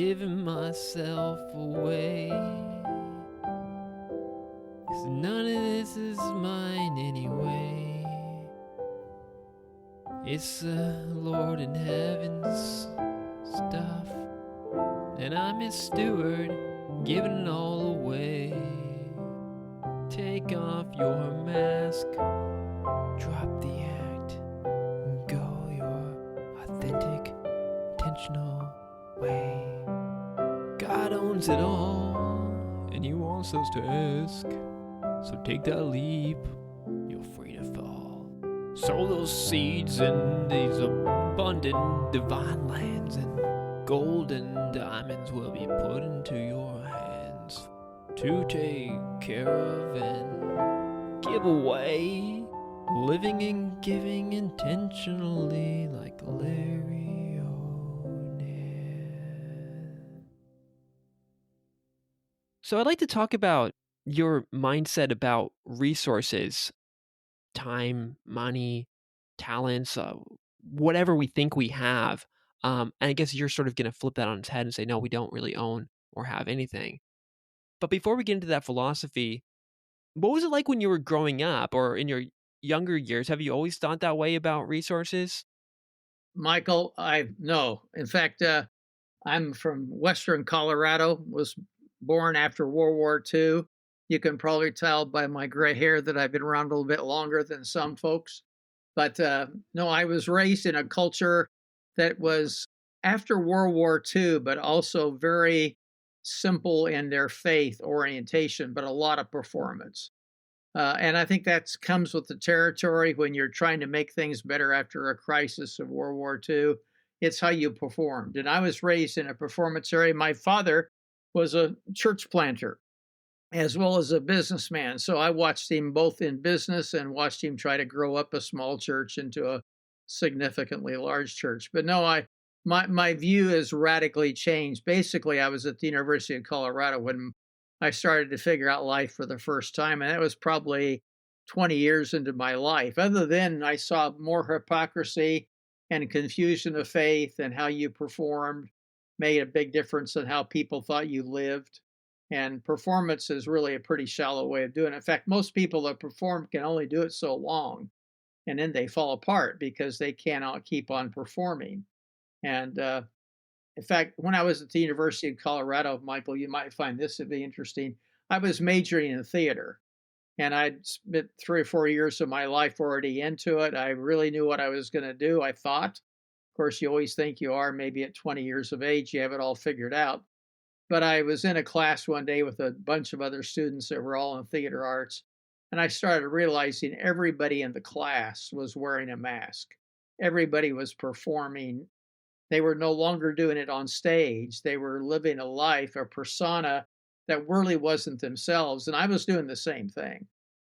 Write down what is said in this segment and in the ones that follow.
giving myself away. 'Cause none of this is mine anyway. It's the Lord in heaven's stuff, and I'm his steward, giving it all away. Take off your mask, drop the act, and go your authentic, intentional way. God owns it all, and he wants us to ask. So take that leap, you're free to fall. Sow those seeds in these abundant divine lands, and gold and diamonds will be put into your hands to take care of and give away. Living and giving intentionally like Larry O'Neill. So I'd like to talk about your mindset about resources, time, money, talents, whatever we think we have. And I guess you're sort of going to flip that on its head and say, no, we don't really own or have anything. But before we get into that philosophy, what was it like when you were growing up or in your younger years? Have you always thought that way about resources? Michael, no. In fact, I'm from Western Colorado, was born after World War II. You can probably tell by my gray hair that I've been around a little bit longer than some folks. But no, I was raised in a culture that was after World War II, but also very simple in their faith orientation, but a lot of performance. And I think that comes with the territory when you're trying to make things better after a crisis of World War II. It's how you performed. And I was raised in a performance area. My father was a church planter as well as a businessman. So I watched him both in business and watched him try to grow up a small church into a significantly large church. But no, my view has radically changed. Basically, I was at the University of Colorado when I started to figure out life for the first time, and that was probably 20 years into my life. Other than I saw more hypocrisy and confusion of faith, and how you performed made a big difference in how people thought you lived. And performance is really a pretty shallow way of doing it. In fact, most people that perform can only do it so long, and then they fall apart because they cannot keep on performing. And in fact, when I was at the University of Colorado, Michael, you might find this to be interesting. I was majoring in theater, and I'd spent 3 or 4 years of my life already into it. I really knew what I was going to do, I thought. Of course, you always think you are. Maybe at 20 years of age, you have it all figured out. But I was in a class one day with a bunch of other students that were all in theater arts, and I started realizing everybody in the class was wearing a mask. Everybody was performing. They were no longer doing it on stage. They were living a life, a persona that really wasn't themselves. And I was doing the same thing.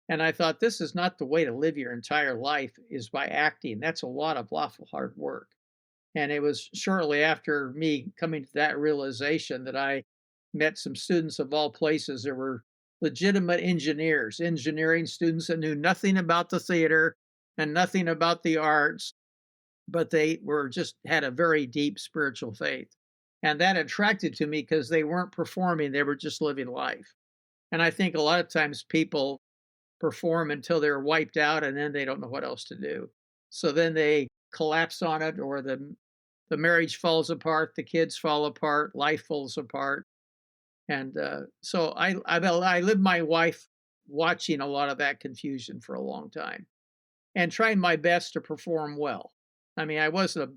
And I thought, this is not the way to live your entire life, is by acting. That's a lot of awful hard work. And it was shortly after me coming to that realization that I met some students of all places that were legitimate engineers, engineering students that knew nothing about the theater and nothing about the arts, but they were just had a very deep spiritual faith. And that attracted to me because they weren't performing, they were just living life. And I think a lot of times people perform until they're wiped out and then they don't know what else to do. So then they collapse on it, or the marriage falls apart, the kids fall apart, life falls apart. And so I lived my life watching a lot of that confusion for a long time and trying my best to perform well. I mean, I wasn't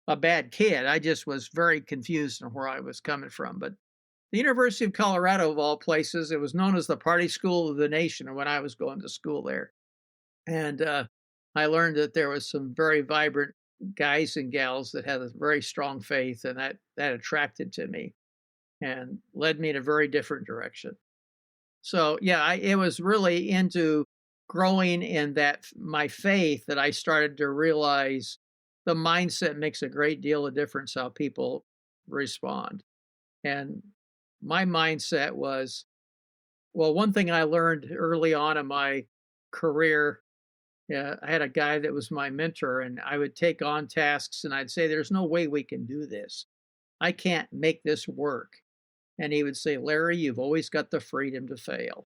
a bad kid. I just was very confused on where I was coming from. But the University of Colorado, of all places, it was known as the party school of the nation when I was going to school there. And I learned that there was some very vibrant guys and gals that had a very strong faith, and that attracted to me and led me in a very different direction. So yeah, it was really into growing in that my faith that I started to realize the mindset makes a great deal of difference how people respond. And my mindset was, well, one thing I learned early on in my career, I had a guy that was my mentor, and I would take on tasks and I'd say, there's no way we can do this. I can't make this work. And he would say, Larry, you've always got the freedom to fail.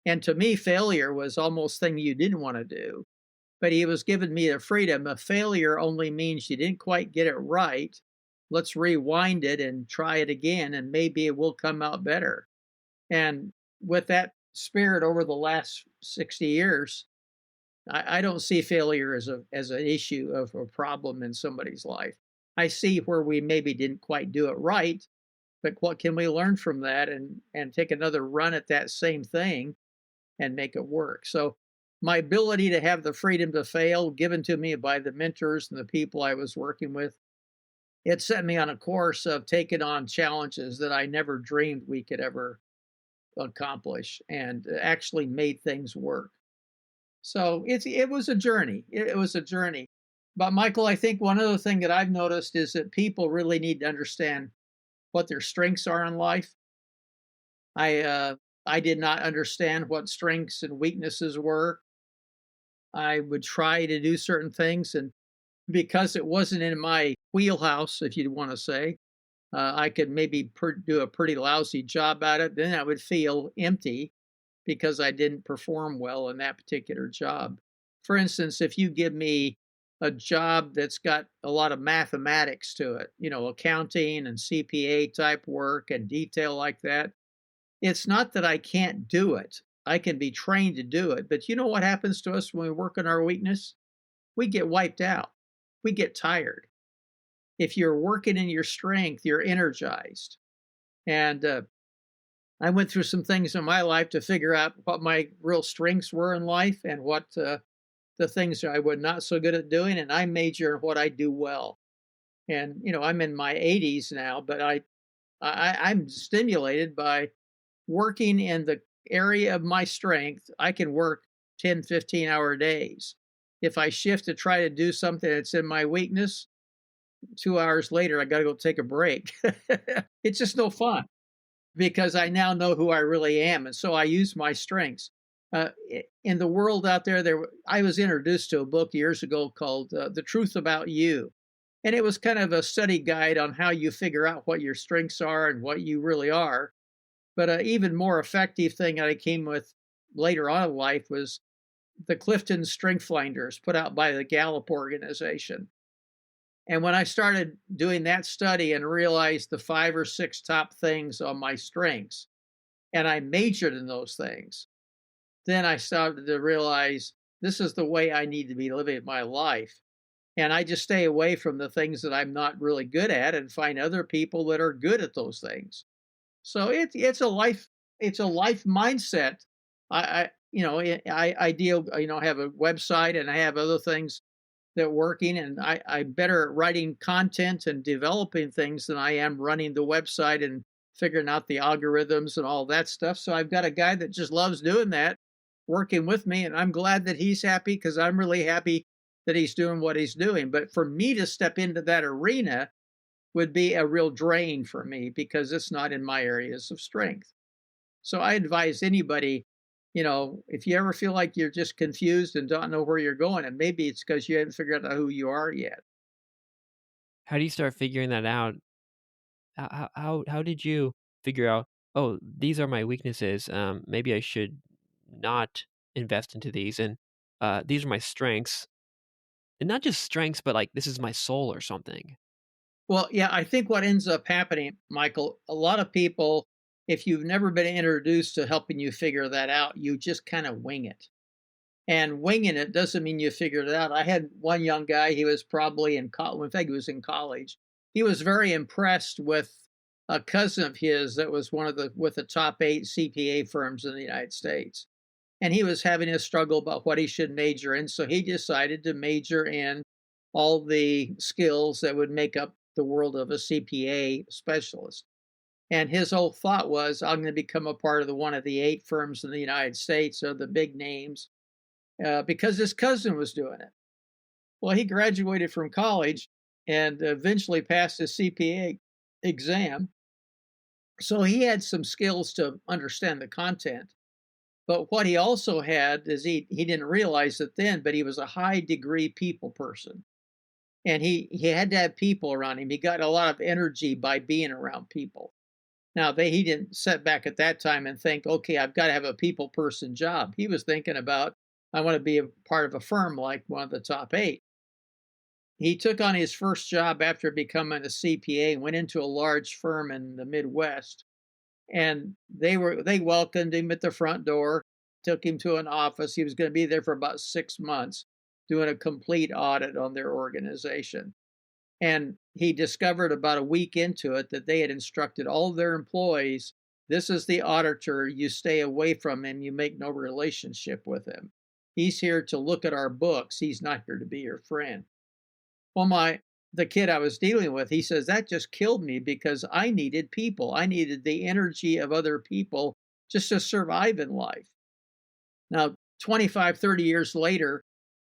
And to me, failure was almost thing you didn't want to do. But he was giving me the freedom. A failure only means you didn't quite get it right. Let's rewind it and try it again, and maybe it will come out better. And with that spirit over the last 60 years, I don't see failure as an issue of a problem in somebody's life. I see where we maybe didn't quite do it right, but what can we learn from that and take another run at that same thing and make it work? So my ability to have the freedom to fail given to me by the mentors and the people I was working with, it set me on a course of taking on challenges that I never dreamed we could ever accomplish, and actually made things work. So it was a journey. It was a journey. But Michael, I think one other thing that I've noticed is that people really need to understand what their strengths are in life. I did not understand what strengths and weaknesses were. I would try to do certain things, and because it wasn't in my wheelhouse, if you want to say, I could maybe do a pretty lousy job at it. Then I would feel empty because I didn't perform well in that particular job. For instance, if you give me a job that's got a lot of mathematics to it, accounting and CPA type work and detail like that, it's not that I can't do it. I can be trained to do it. But you know what happens to us when we work on our weakness? We get wiped out. We get tired. If you're working in your strength, you're energized. And I went through some things in my life to figure out what my real strengths were in life and what the things I was not so good at doing. And I major in what I do well. And, I'm in my 80s now, but I'm stimulated by working in the area of my strength. I can work 10, 15-hour days. If I shift to try to do something that's in my weakness, 2 hours later, I got to go take a break. It's just no fun because I now know who I really am. And so I use my strengths. In the world out there, I was introduced to a book years ago called The Truth About You. And it was kind of a study guide on how you figure out what your strengths are and what you really are. But an even more effective thing that I came with later on in life was the Clifton Strength Finders put out by the Gallup organization. And when I started doing that study and realized the 5 or 6 top things on my strengths, and I majored in those things, then I started to realize this is the way I need to be living my life. And I just stay away from the things that I'm not really good at and find other people that are good at those things. So it's a life mindset. I deal, have a website and I have other things that working, and I'm better at writing content and developing things than I am running the website and figuring out the algorithms and all that stuff. So I've got a guy that just loves doing that, working with me, and I'm glad that he's happy because I'm really happy that he's doing what he's doing. But for me to step into that arena would be a real drain for me because it's not in my areas of strength. So I advise anybody, if you ever feel like you're just confused and don't know where you're going, and maybe it's because you haven't figured out who you are yet. How do you start figuring that out? How did you figure out, oh, these are my weaknesses. Maybe I should not invest into these, and these are my strengths, and not just strengths, but like this is my soul or something. Well, yeah, I think what ends up happening, Michael, a lot of people, if you've never been introduced to helping you figure that out, you just kind of wing it. And winging it doesn't mean you figured it out. I had one young guy, he was probably in college. In fact, he was in college. He was very impressed with a cousin of his that was with the top 8 CPA firms in the United States. And he was having a struggle about what he should major in. So he decided to major in all the skills that would make up the world of a CPA specialist. And his whole thought was, I'm going to become a part of one of the 8 firms in the United States, or the big names, because his cousin was doing it. Well, he graduated from college and eventually passed his CPA exam. So he had some skills to understand the content. But what he also had is he didn't realize it then, but he was a high degree people person. and he had to have people around him. He got a lot of energy by being around people. Now, he didn't sit back at that time and think, okay, I've got to have a people person job. He was thinking about, I want to be a part of a firm like one of the top 8. He took on his first job after becoming a CPA and went into a large firm in the Midwest. And they welcomed him at the front door, took him to an office. He was going to be there for about 6 months doing a complete audit on their organization. And he discovered about a week into it that they had instructed all of their employees, this is the auditor, you stay away from him, you make no relationship with him. He's here to look at our books. He's not here to be your friend. Well, the kid I was dealing with, he says, that just killed me because I needed people. I needed the energy of other people just to survive in life. Now, 25, 30 years later,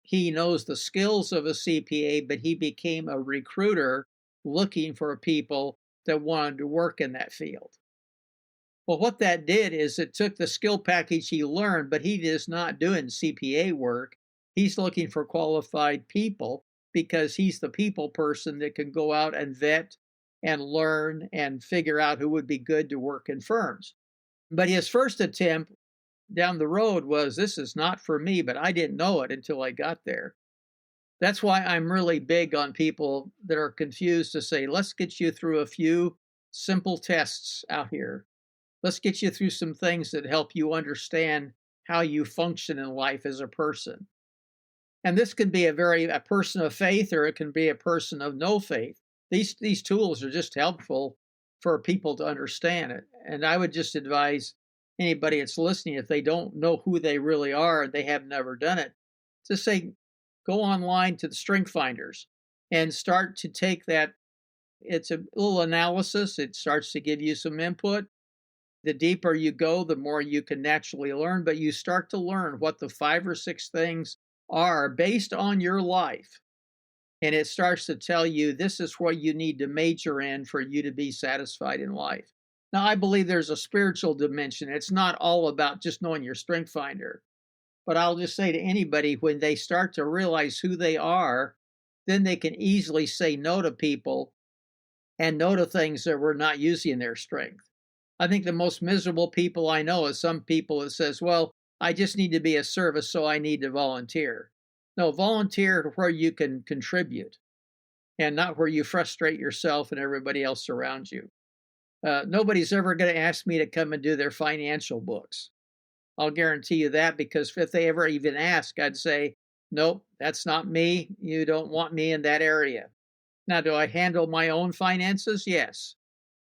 he knows the skills of a CPA, but he became a recruiter looking for people that wanted to work in that field. Well, what that did is it took the skill package he learned, but he is not doing CPA work. He's looking for qualified people because he's the people person that can go out and vet and learn and figure out who would be good to work in firms. But his first attempt down the road was, this is not for me, but I didn't know it until I got there. That's why I'm really big on people that are confused to say, let's get you through a few simple tests out here. Let's get you through some things that help you understand how you function in life as a person. And this can be a person of faith, or it can be a person of no faith. These tools are just helpful for people to understand it. And I would just advise anybody that's listening, if they don't know who they really are, they have never done it, to say, go online to the Strength Finders and start to take that. It's a little analysis. It starts to give you some input. The deeper you go, the more you can naturally learn, but you start to learn what the 5 or 6 things are based on your life. And it starts to tell you this is what you need to major in for you to be satisfied in life. Now, I believe there's a spiritual dimension. It's not all about just knowing your strength finder. But I'll just say to anybody, when they start to realize who they are, then they can easily say no to people and no to things that were not using their strength. I think the most miserable people I know is some people that says, well, I just need to be of service, so I need to volunteer. No, volunteer where you can contribute and not where you frustrate yourself and everybody else around you. Nobody's ever going to ask me to come and do their financial books. I'll guarantee you that, because if they ever even ask, I'd say, nope, that's not me. You don't want me in that area. Now, do I handle my own finances? Yes.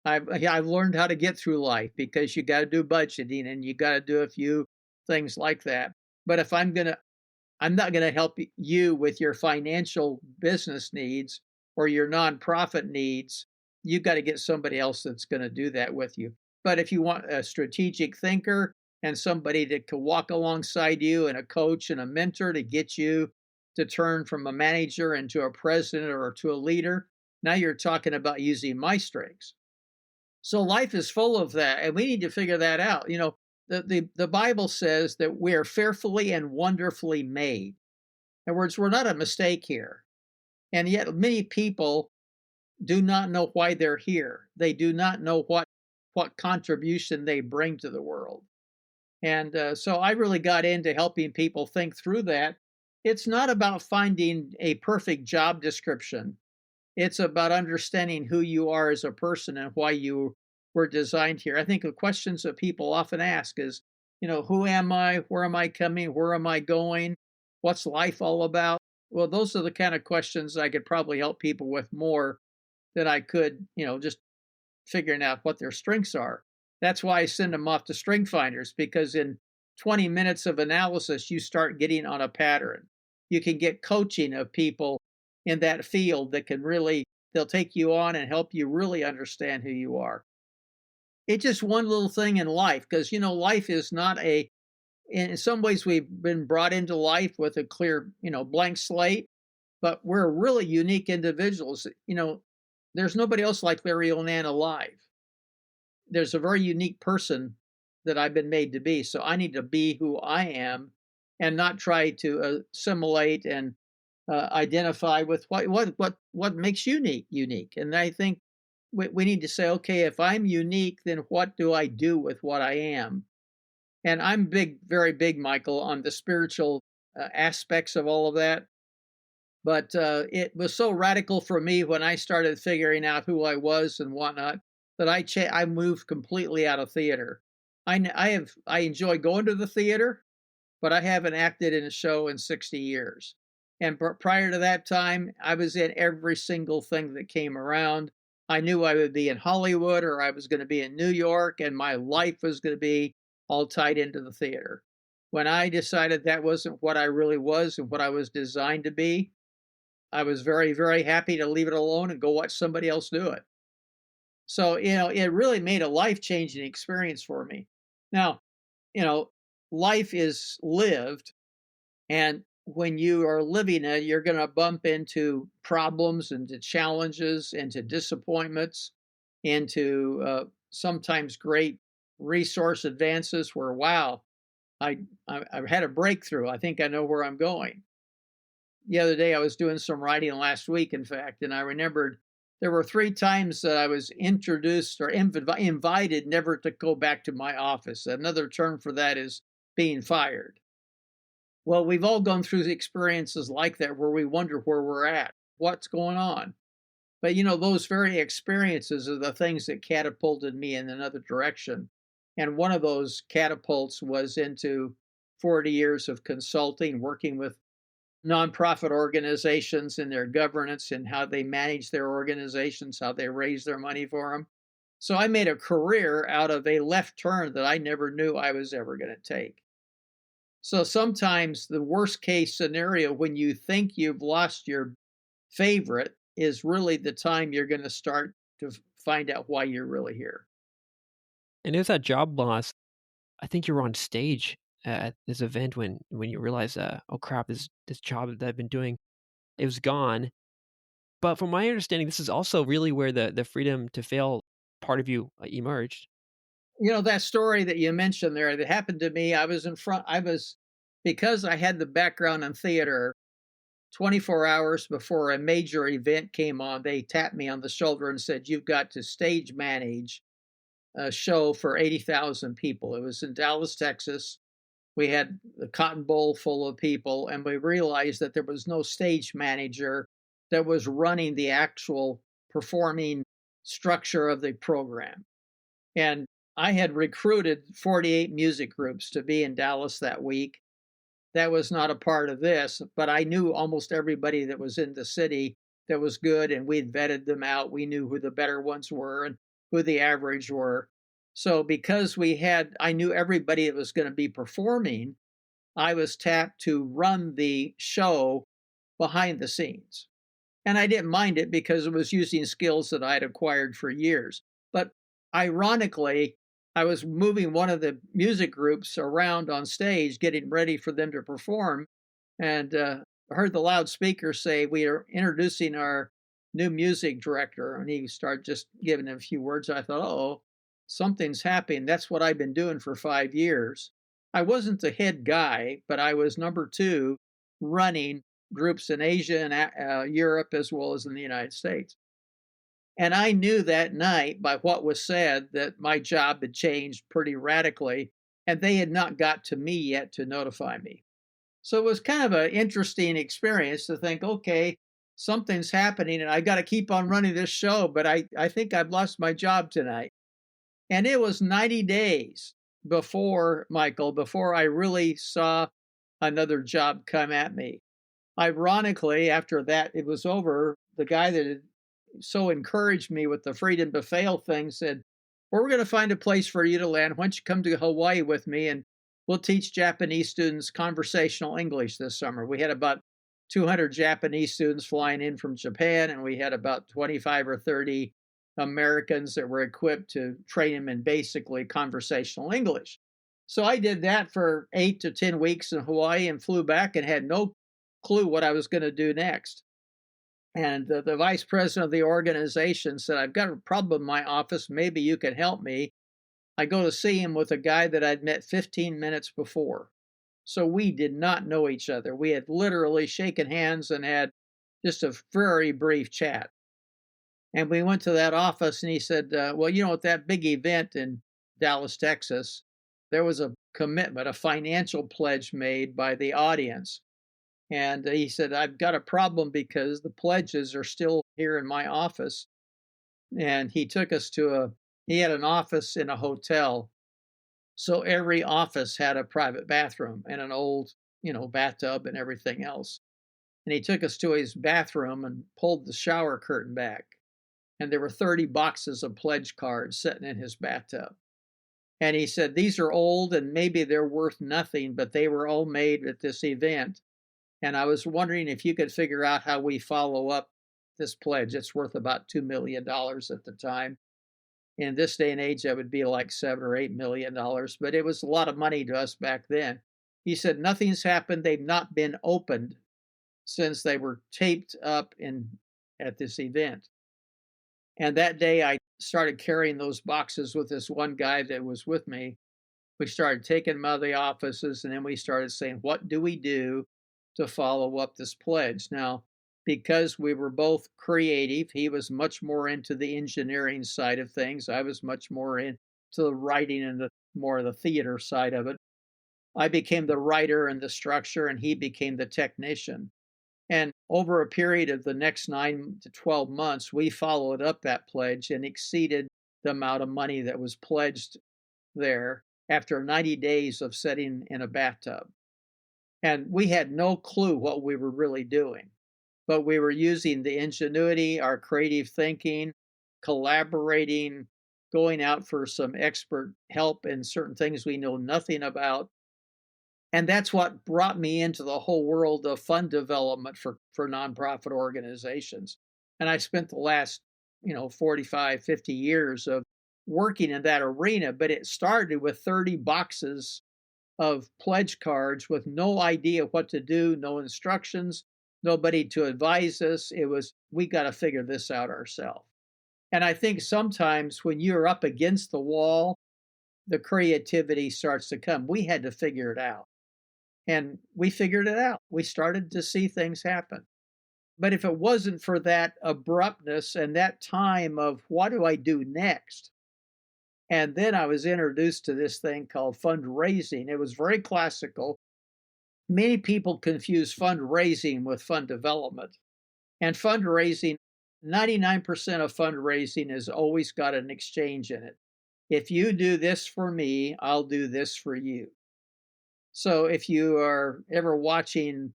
I've learned how to get through life, because you got to do budgeting and you got to do a few things like that. But if I'm not going to help you with your financial business needs or your nonprofit needs. You got to get somebody else that's going to do that with you. But if you want a strategic thinker and somebody that can walk alongside you, and a coach and a mentor to get you to turn from a manager into a president or to a leader, now you're talking about using my strengths. So life is full of that, and we need to figure that out. You know, the Bible says that we are fearfully and wonderfully made. In other words, we're not a mistake here. And yet many people do not know why they're here. They do not know what contribution they bring to the world. And so I really got into helping people think through that. It's not about finding a perfect job description. It's about understanding who you are as a person and why you were designed here. I think the questions that people often ask is, you know, who am I? Where am I coming? Where am I going? What's life all about? Well, those are the kind of questions I could probably help people with more than I could, you know, just figuring out what their strengths are. That's why I send them off to Strength Finders, because in 20 minutes of analysis, you start getting on a pattern. You can get coaching of people in that field that can really, they'll take you on and help you really understand who you are. It's just one little thing in life, because, you know, life is not in some ways we've been brought into life with a clear, you know, blank slate, but we're really unique individuals. You know, there's nobody else like Larry Onan alive. There's a very unique person that I've been made to be. So I need to be who I am and not try to assimilate and identify with what makes you unique. And I think we need to say, okay, if I'm unique, then what do I do with what I am? And I'm big, very big, Michael, on the spiritual aspects of all of that. But it was so radical for me when I started figuring out who I was and whatnot that I moved completely out of theater. I enjoy going to the theater, but I haven't acted in a show in 60 years. And prior to that time, I was in every single thing that came around. I knew I would be in Hollywood or I was going to be in New York, and my life was going to be all tied into the theater. When I decided that wasn't what I really was and what I was designed to be, I was very, very happy to leave it alone and go watch somebody else do it. So, it really made a life changing experience for me. Now, you know, life is lived. And when you are living it, you're going to bump into problems, into challenges, into disappointments, into sometimes great resource advances where, wow, I've had a breakthrough. I think I know where I'm going. The other day, I was doing some writing last week, in fact, and I remembered there were 3 times that I was introduced or invited never to go back to my office. Another term for that is being fired. Well, we've all gone through experiences like that where we wonder where we're at, what's going on. But those very experiences are the things that catapulted me in another direction. And one of those catapults was into 40 years of consulting, working with nonprofit organizations and their governance and how they manage their organizations, how they raise their money for them. So I made a career out of a left turn that I never knew I was ever going to take. So sometimes the worst case scenario when you think you've lost your favorite is really the time you're going to start to find out why you're really here. And there's that job loss. I think you were on stage at this event when you realized, oh crap, this job that I've been doing, it was gone. But from my understanding, this is also really where the freedom to fail part of you emerged. That story that you mentioned there that happened to me, because I had the background in theater, 24 hours before a major event came on, they tapped me on the shoulder and said, "You've got to stage manage a show for 80,000 people." It was in Dallas, Texas. We had the Cotton Bowl full of people, and we realized that there was no stage manager that was running the actual performing structure of the program. And I had recruited 48 music groups to be in Dallas that week. That was not a part of this, but I knew almost everybody that was in the city that was good, and we'd vetted them out. We knew who the better ones were and who the average were. So because I knew everybody that was going to be performing, I was tapped to run the show behind the scenes. And I didn't mind it because it was using skills that I'd acquired for years. But ironically, I was moving one of the music groups around on stage, getting ready for them to perform, and heard the loudspeaker say, "We are introducing our new music director." And he started just giving a few words. I thought, oh, something's happening. That's what I've been doing for 5 years. I wasn't the head guy, but I was number 2 running groups in Asia and Europe as well as in the United States. And I knew that night by what was said that my job had changed pretty radically, and they had not got to me yet to notify me. So it was kind of an interesting experience to think, okay, something's happening and I got to keep on running this show, but I think I've lost my job tonight. And it was 90 days before I really saw another job come at me. Ironically, after that it was over, the guy that had so encouraged me with the freedom to fail thing said, "Well, we're going to find a place for you to land. Why don't you come to Hawaii with me and we'll teach Japanese students conversational English this summer." We had about 200 Japanese students flying in from Japan, and we had about 25 or 30 Americans that were equipped to train them in basically conversational English. So I did that for 8 to 10 weeks in Hawaii and flew back and had no clue what I was going to do next. And the vice president of the organization said, "I've got a problem in my office. Maybe you can help me." I go to see him with a guy that I'd met 15 minutes before. So we did not know each other. We had literally shaken hands and had just a very brief chat. And we went to that office and he said, well, at that big event in Dallas, Texas, there was a commitment, a financial pledge made by the audience. And he said, I've got a problem because the pledges are still here in my office. And he took us he had an office in a hotel. So every office had a private bathroom and an old, bathtub and everything else. And he took us to his bathroom and pulled the shower curtain back. And there were 30 boxes of pledge cards sitting in his bathtub. And he said, these are old and maybe they're worth nothing, but they were all made at this event. And I was wondering if you could figure out how we follow up this pledge. It's worth about $2 million at the time. In this day and age, that would be like $7 or $8 million, but it was a lot of money to us back then. He said, nothing's happened. They've not been opened since they were taped up at this event. And that day I started carrying those boxes with this one guy that was with me. We started taking them out of the offices, and then we started saying, what do we do to follow up this pledge? Now, because we were both creative, he was much more into the engineering side of things. I was much more into the writing and more of the theater side of it. I became the writer and the structure, and he became the technician. And over a period of the next 9 to 12 months, we followed up that pledge and exceeded the amount of money that was pledged there after 90 days of sitting in a bathtub. And we had no clue what we were really doing, but we were using the ingenuity, our creative thinking, collaborating, going out for some expert help in certain things we know nothing about. And that's what brought me into the whole world of fund development for nonprofit organizations. And I spent the last, 45, 50 years of working in that arena, but it started with 30 boxes of pledge cards with no idea what to do, no instructions, nobody to advise us. It was, we got to figure this out ourselves. And I think sometimes when you're up against the wall, the creativity starts to come. We had to figure it out. And we figured it out. We started to see things happen. But if it wasn't for that abruptness and that time of what do I do next? And then I was introduced to this thing called fundraising. It was very classical. Many people confuse fundraising with fund development. And fundraising, 99% of fundraising has always got an exchange in it. If you do this for me, I'll do this for you. So if you are ever watching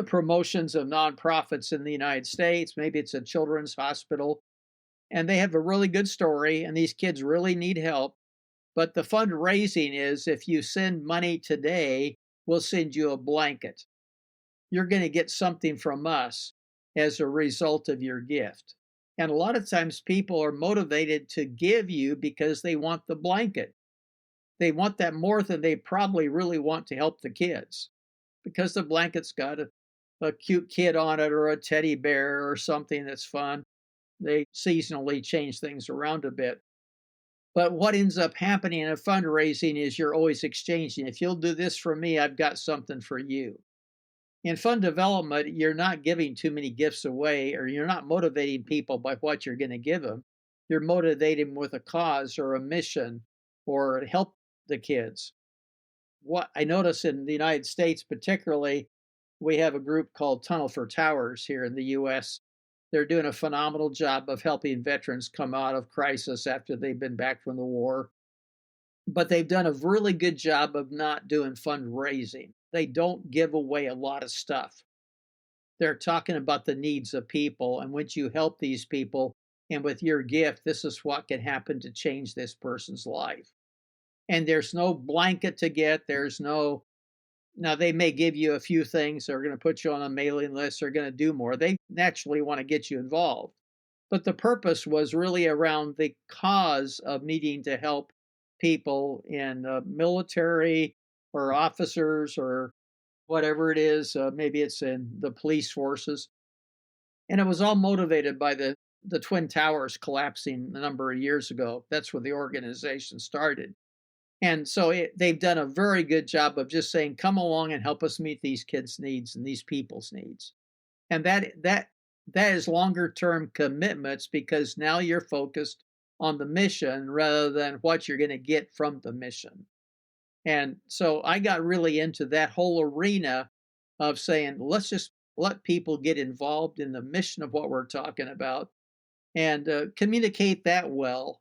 promotions of nonprofits in the United States, maybe it's a children's hospital, and they have a really good story, and these kids really need help. But the fundraising is if you send money today, we'll send you a blanket. You're going to get something from us as a result of your gift. And a lot of times people are motivated to give you because they want the blanket. They want that more than they probably really want to help the kids because the blanket's got a cute kid on it or a teddy bear or something that's fun. They seasonally change things around a bit. But what ends up happening in fundraising is you're always exchanging. If you'll do this for me, I've got something for you. In fund development, you're not giving too many gifts away, or you're not motivating people by what you're going to give them. You're motivating them with a cause or a mission or help the kids. What I notice in the United States, particularly, we have a group called Tunnel for Towers here in the US. They're doing a phenomenal job of helping veterans come out of crisis after they've been back from the war. But they've done a really good job of not doing fundraising. They don't give away a lot of stuff. They're talking about the needs of people. And once you help these people, and with your gift, this is what can happen to change this person's life. And there's no blanket to get. Now they may give you a few things. They're going to put you on a mailing list. They're going to do more. They naturally want to get you involved. But the purpose was really around the cause of needing to help people in military or officers or whatever it is. Maybe it's in the police forces. And it was all motivated by the Twin Towers collapsing a number of years ago. That's where the organization started. And so they've done a very good job of just saying, come along and help us meet these kids' needs and these people's needs. And that is longer term commitments because now you're focused on the mission rather than what you're going to get from the mission. And so I got really into that whole arena of saying, let's just let people get involved in the mission of what we're talking about and communicate that well.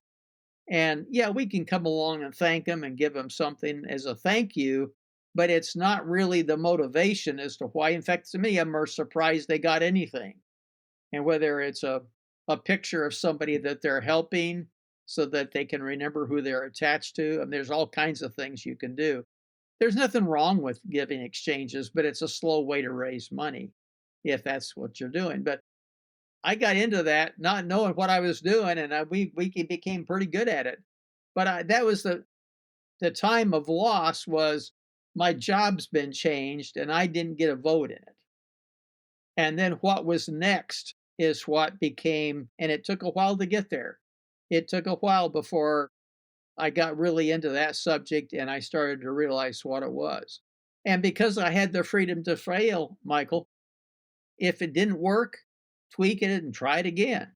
And yeah, we can come along and thank them and give them something as a thank you, but it's not really the motivation as to why. In fact, to me, I'm more surprised they got anything. And whether it's a picture of somebody that they're helping so that they can remember who they're attached to, and there's all kinds of things you can do. There's nothing wrong with giving exchanges, but it's a slow way to raise money if that's what you're doing. But I got into that not knowing what I was doing, and we became pretty good at it. But that was the time of loss was my job's been changed, and I didn't get a vote in it. And then what was next is what became, and it took a while to get there. It took a while before I got really into that subject and I started to realize what it was. And because I had the freedom to fail, Michael, if it didn't work, tweak it and try it again.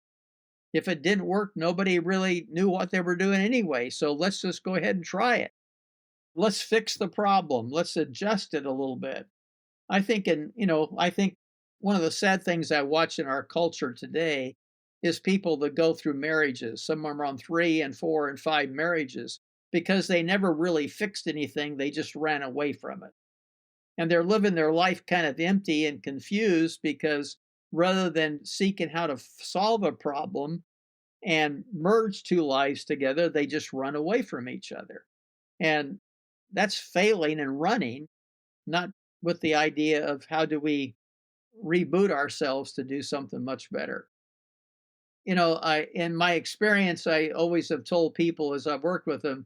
If it didn't work, nobody really knew what they were doing anyway. So let's just go ahead and try it. Let's fix the problem. Let's adjust it a little bit. I think one of the sad things I watch in our culture today is people that go through marriages. Some are on 3 and 4 and 5 marriages because they never really fixed anything. They just ran away from it. And they're living their life kind of empty and confused because rather than seeking how to solve a problem and merge two lives together, they just run away from each other. And that's failing and running, not with the idea of how do we reboot ourselves to do something much better. In my experience, I always have told people as I've worked with them,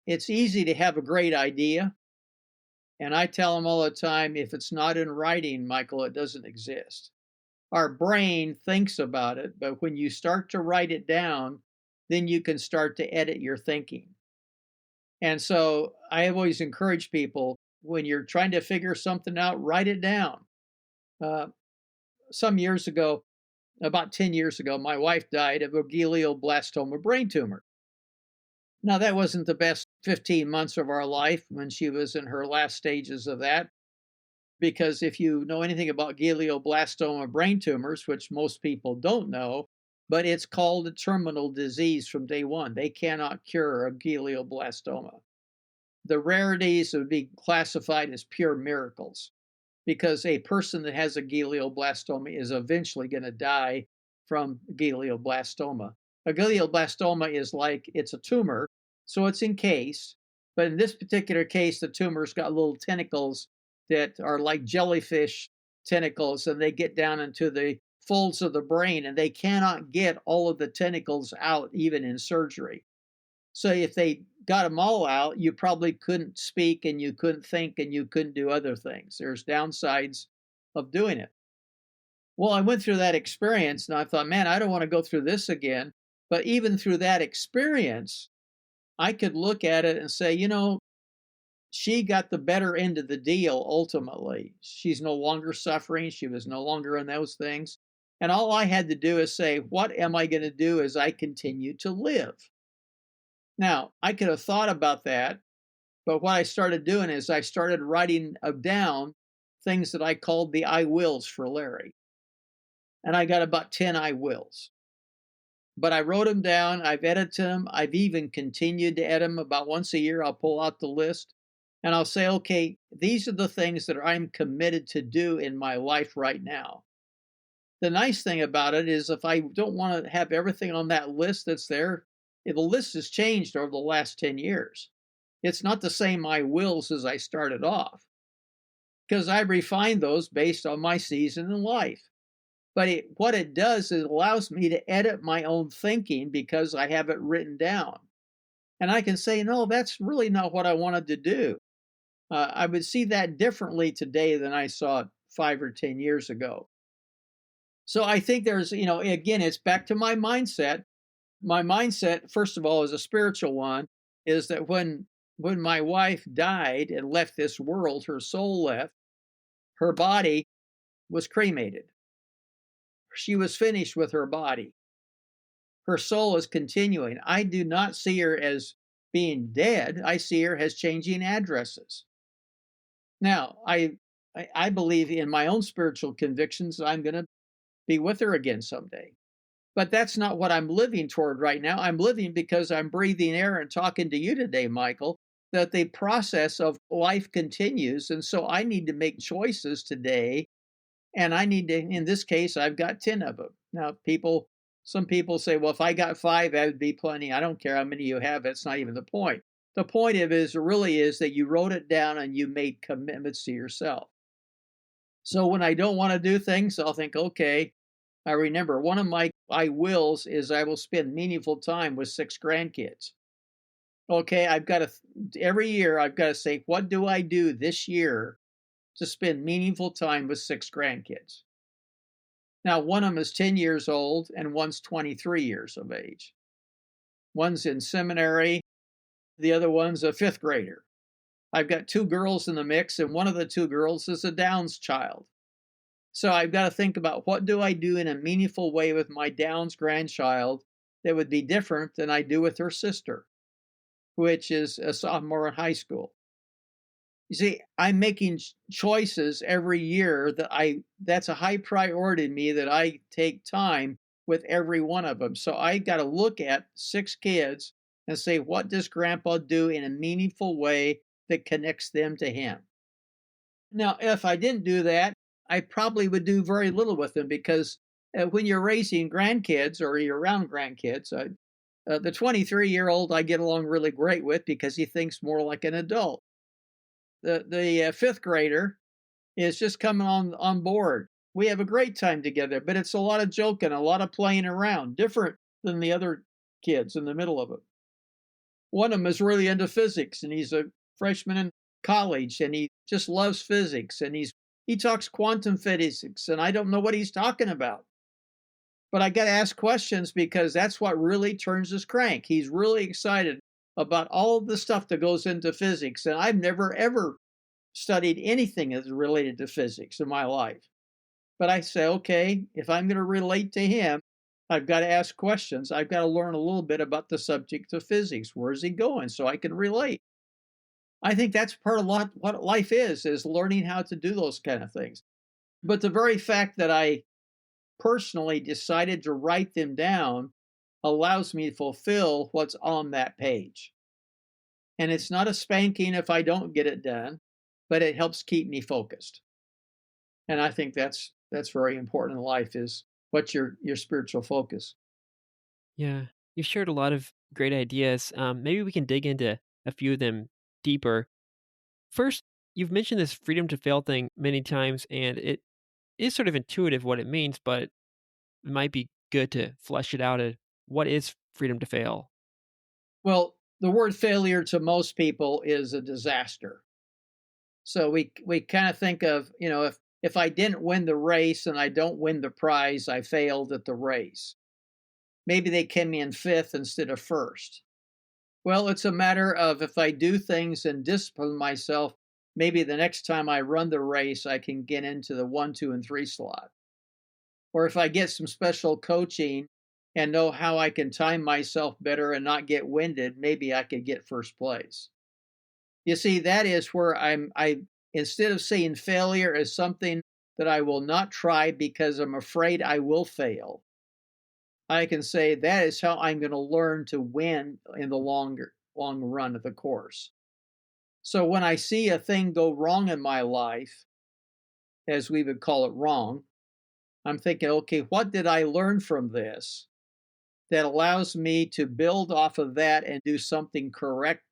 it's easy to have a great idea. And I tell them all the time, if it's not in writing, Michael, it doesn't exist. Our brain thinks about it, but when you start to write it down, then you can start to edit your thinking. And so I have always encouraged people when you're trying to figure something out, write it down. Some years ago, about 10 years ago, my wife died of a glioblastoma brain tumor. Now, that wasn't the best 15 months of our life when she was in her last stages of that, because if you know anything about glioblastoma brain tumors, which most people don't know, but it's called a terminal disease from day one. They cannot cure a glioblastoma. The rarities would be classified as pure miracles because a person that has a glioblastoma is eventually going to die from glioblastoma. A glioblastoma is like it's a tumor, so it's encased. But in this particular case, the tumor's got little tentacles that are like jellyfish tentacles, and they get down into the folds of the brain, and they cannot get all of the tentacles out, even in surgery. So if they got them all out, you probably couldn't speak and you couldn't think and you couldn't do other things. There's downsides of doing it. Well, I went through that experience and I thought, man, I don't want to go through this again. But even through that experience, I could look at it and say, she got the better end of the deal ultimately. She's no longer suffering. She was no longer in those things. And all I had to do is say, what am I going to do as I continue to live? Now, I could have thought about that, but what I started doing is I started writing down things that I called the I wills for Larry. And I got about 10 I wills. But I wrote them down. I've edited them. I've even continued to edit them. About once a year, I'll pull out the list and I'll say, okay, these are the things that I'm committed to do in my life right now. The nice thing about it is if I don't want to have everything on that list that's there, the list has changed over the last 10 years. It's not the same I wills as I started off because I refined those based on my season in life. But what it does is it allows me to edit my own thinking because I have it written down. And I can say, no, that's really not what I wanted to do. I would see that differently today than I saw it 5 or 10 years ago. So I think there's, again, it's back to my mindset. My mindset, first of all, is a spiritual one, is that when when my wife died and left this world, her soul left, her body was cremated. She was finished with her body. Her soul is continuing. I do not see her as being dead. I see her as changing addresses. Now, I believe in my own spiritual convictions that I'm going to be with her again someday. But that's not what I'm living toward right now. I'm living because I'm breathing air and talking to you today, Michael, that the process of life continues. And so I need to make choices today. And I need to, in this case, I've got 10 of them. Now, some people say, well, if I got 5, that would be plenty. I don't care how many you have. That's not even the point. The point of it is really is that you wrote it down and you made commitments to yourself. So when I don't want to do things, I'll think, okay, I remember one of my I wills is I will spend meaningful time with 6 grandkids. Okay, I've got to every year I've got to say, what do I do this year to spend meaningful time with 6 grandkids? Now, one of them is 10 years old and one's 23 years of age. One's in seminary, the other one's a 5th grader. I've got 2 girls in the mix, and one of the 2 girls is a Downs child. So I've got to think about what do I do in a meaningful way with my Downs grandchild that would be different than I do with her sister, which is a sophomore in high school. You see, I'm making choices every year that's a high priority to me that I take time with every one of them. So I got to look at 6 kids and say, what does grandpa do in a meaningful way that connects them to him? Now, if I didn't do that, I probably would do very little with them because when you're raising grandkids or you're around grandkids, the 23-year-old I get along really great with because he thinks more like an adult. The 5th grader is just coming on board. We have a great time together, but it's a lot of joking, a lot of playing around, different than the other kids in the middle of it. One of them is really into physics, and he's a freshman in college, and he just loves physics, and he talks quantum physics, and I don't know what he's talking about. But I got to ask questions because that's what really turns his crank. He's really excited about all the stuff that goes into physics, and I've never ever studied anything that's related to physics in my life. But I say, okay, if I'm going to relate to him, I've got to ask questions. I've got to learn a little bit about the subject of physics. Where's he going? So I can relate. I think that's part of what life is learning how to do those kind of things. But the very fact that I personally decided to write them down allows me to fulfill what's on that page. And it's not a spanking if I don't get it done, but it helps keep me focused. And I think that's very important in life is what's your spiritual focus. Yeah, you've shared a lot of great ideas. Maybe we can dig into a few of them deeper. First, you've mentioned this freedom to fail thing many times, and it is sort of intuitive what it means, but it might be good to flesh it out. What is freedom to fail? Well, the word failure to most people is a disaster. So we kind of think of, if I didn't win the race and I don't win the prize, I failed at the race. Maybe they came in 5th instead of 1st. Well, it's a matter of if I do things and discipline myself, maybe the next time I run the race, I can get into the 1, 2, and 3 slot. Or if I get some special coaching and know how I can time myself better and not get winded, maybe I could get 1st place. You see, that is where I instead of saying failure as something that I will not try because I'm afraid I will fail, I can say that is how I'm going to learn to win in the long run of the course. So when I see a thing go wrong in my life, as we would call it wrong, I'm thinking, okay, what did I learn from this that allows me to build off of that and do something correct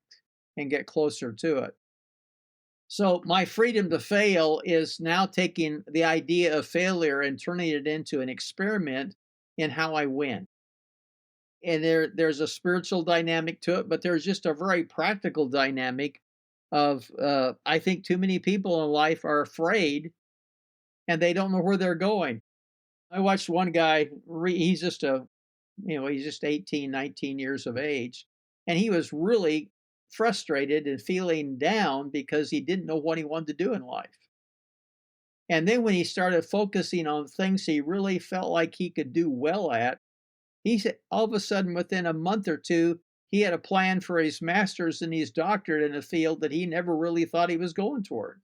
and get closer to it? So my freedom to fail is now taking the idea of failure and turning it into an experiment in how I win. And there's a spiritual dynamic to it, but there's just a very practical dynamic of I think too many people in life are afraid and they don't know where they're going. I watched one guy, he's just 18, 19 years of age, and he was really frustrated and feeling down because he didn't know what he wanted to do in life. And then when he started focusing on things he really felt like he could do well at, he said all of a sudden within a month or two, he had a plan for his master's and his doctorate in a field that he never really thought he was going toward.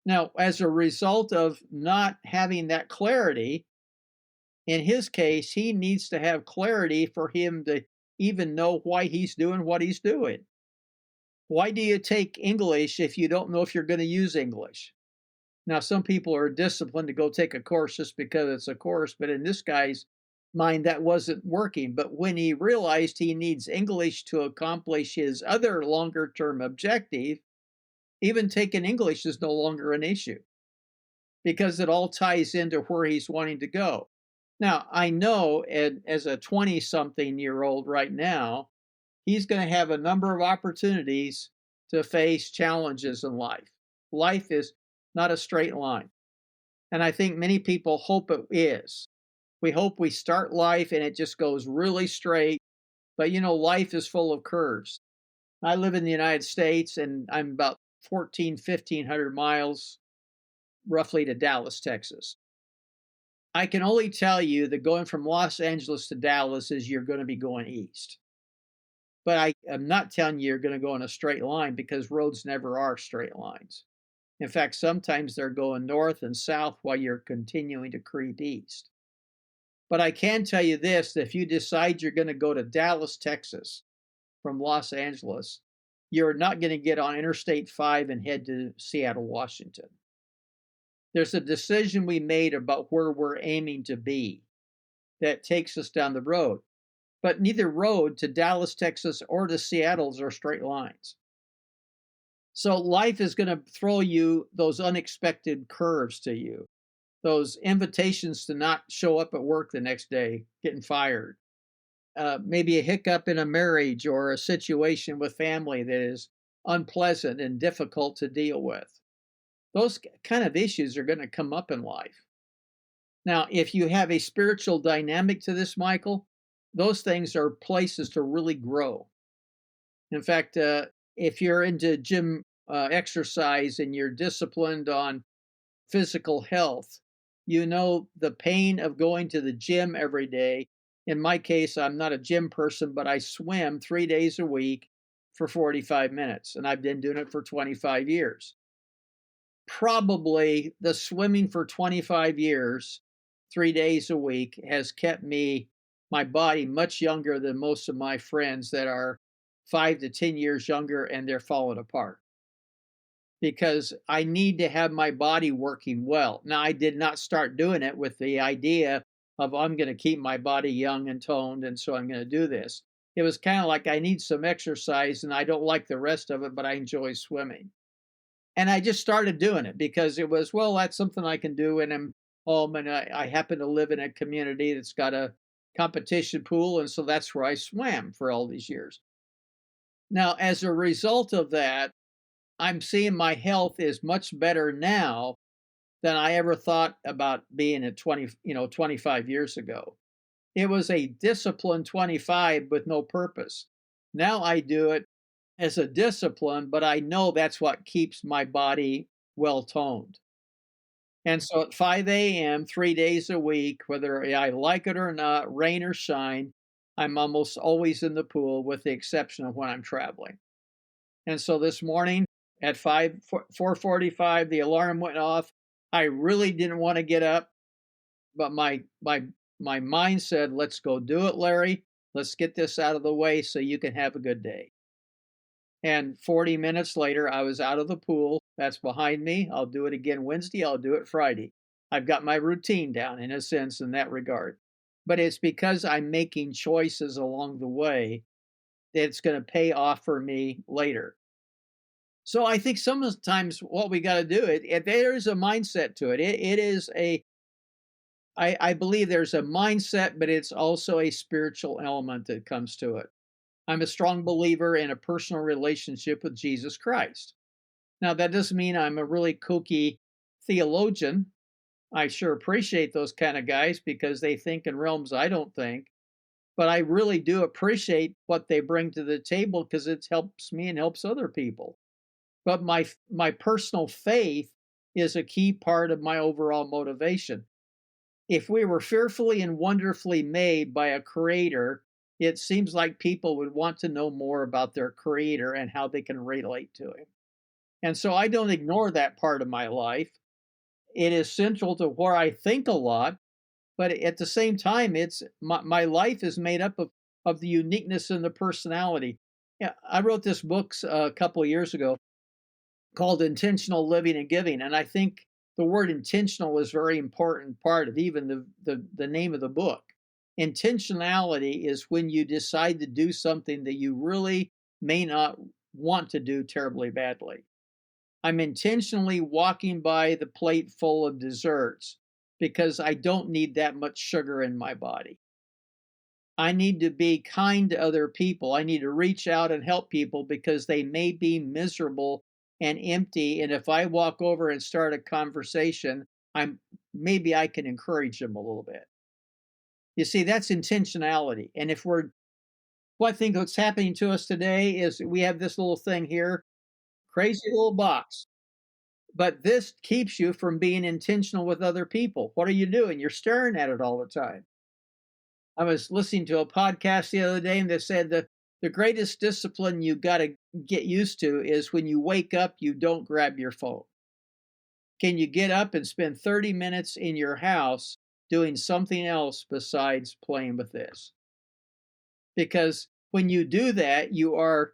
Now, as a result of not having that clarity, in his case, he needs to have clarity for him to even know why he's doing what he's doing. Why do you take English if you don't know if you're going to use English? Now, some people are disciplined to go take a course just because it's a course, but in this guy's mind, that wasn't working. But when he realized he needs English to accomplish his other longer term objective, even taking English is no longer an issue because it all ties into where he's wanting to go. Now, I know as a 20-something-year-old right now, he's going to have a number of opportunities to face challenges in life. Life is not a straight line. And I think many people hope it is. We hope we start life and it just goes really straight. But life is full of curves. I live in the United States and I'm about 1,500 miles roughly to Dallas, Texas. I can only tell you that going from Los Angeles to Dallas is you're going to be going east. But I am not telling you you're going to go in a straight line because roads never are straight lines. In fact, sometimes they're going north and south while you're continuing to creep east. But I can tell you this, that if you decide you're going to go to Dallas, Texas from Los Angeles, you're not going to get on Interstate 5 and head to Seattle, Washington. There's a decision we made about where we're aiming to be that takes us down the road. But neither road to Dallas, Texas or to Seattle are straight lines. So life is going to throw you those unexpected curves to you, those invitations to not show up at work the next day, getting fired, maybe a hiccup in a marriage or a situation with family that is unpleasant and difficult to deal with. Those kind of issues are going to come up in life. Now, if you have a spiritual dynamic to this, Michael, those things are places to really grow. In fact, if you're into gym exercise and you're disciplined on physical health, you know the pain of going to the gym every day. In my case, I'm not a gym person, but I swim 3 days a week for 45 minutes, and I've been doing it for 25 years. Probably the swimming for 25 years, 3 days a week, has kept my body much younger than most of my friends that are 5 to 10 years younger and they're falling apart. Because I need to have my body working well. Now, I did not start doing it with the idea of I'm going to keep my body young and toned, and so I'm going to do this. It was kind of like I need some exercise and I don't like the rest of it, but I enjoy swimming. And I just started doing it because it was, well, that's something I can do when I'm home, and I happen to live in a community that's got a competition pool, and so that's where I swam for all these years. Now, as a result of that, I'm seeing my health is much better now than I ever thought about being at 25 years ago. It was a disciplined 25 with no purpose. Now I do it as a discipline, but I know that's what keeps my body well toned. And so at 5 a.m., 3 days a week, whether I like it or not, rain or shine, I'm almost always in the pool with the exception of when I'm traveling. And so this morning at 4:45, the alarm went off. I really didn't want to get up, but my mind said, let's go do it, Larry. Let's get this out of the way so you can have a good day. And 40 minutes later, I was out of the pool. That's behind me. I'll do it again Wednesday. I'll do it Friday. I've got my routine down in a sense in that regard. But it's because I'm making choices along the way that it's going to pay off for me later. So I think sometimes what we got to do, there is a mindset to it. I believe there's a mindset, but it's also a spiritual element that comes to it. I'm a strong believer in a personal relationship with Jesus Christ. Now, that doesn't mean I'm a really kooky theologian. I sure appreciate those kind of guys because they think in realms I don't think. but I really do appreciate what they bring to the table because it helps me and helps other people. But my personal faith is a key part of my overall motivation. If we were fearfully and wonderfully made by a creator, it seems like people would want to know more about their creator and how they can relate to him. And so I don't ignore that part of my life. It is central to where I think a lot, but at the same time, it's my life is made up of the uniqueness and the personality. Yeah, I wrote this book a couple of years ago called Intentional Living and Giving, and I think the word intentional is a very important part of even the name of the book. Intentionality is when you decide to do something that you really may not want to do terribly badly. I'm intentionally walking by the plate full of desserts because I don't need that much sugar in my body. I need to be kind to other people. I need to reach out and help people because they may be miserable and empty. And if I walk over and start a conversation, maybe I can encourage them a little bit. You see, that's intentionality. And if we're what I think what's happening to us today is we have this little thing here, crazy little box. But this keeps you from being intentional with other people. What are you doing? You're staring at it all the time. I was listening to a podcast the other day and they said that the greatest discipline you got to get used to is when you wake up, you don't grab your phone. Can you get up and spend 30 minutes in your house doing something else besides playing with this? Because when you do that, you are,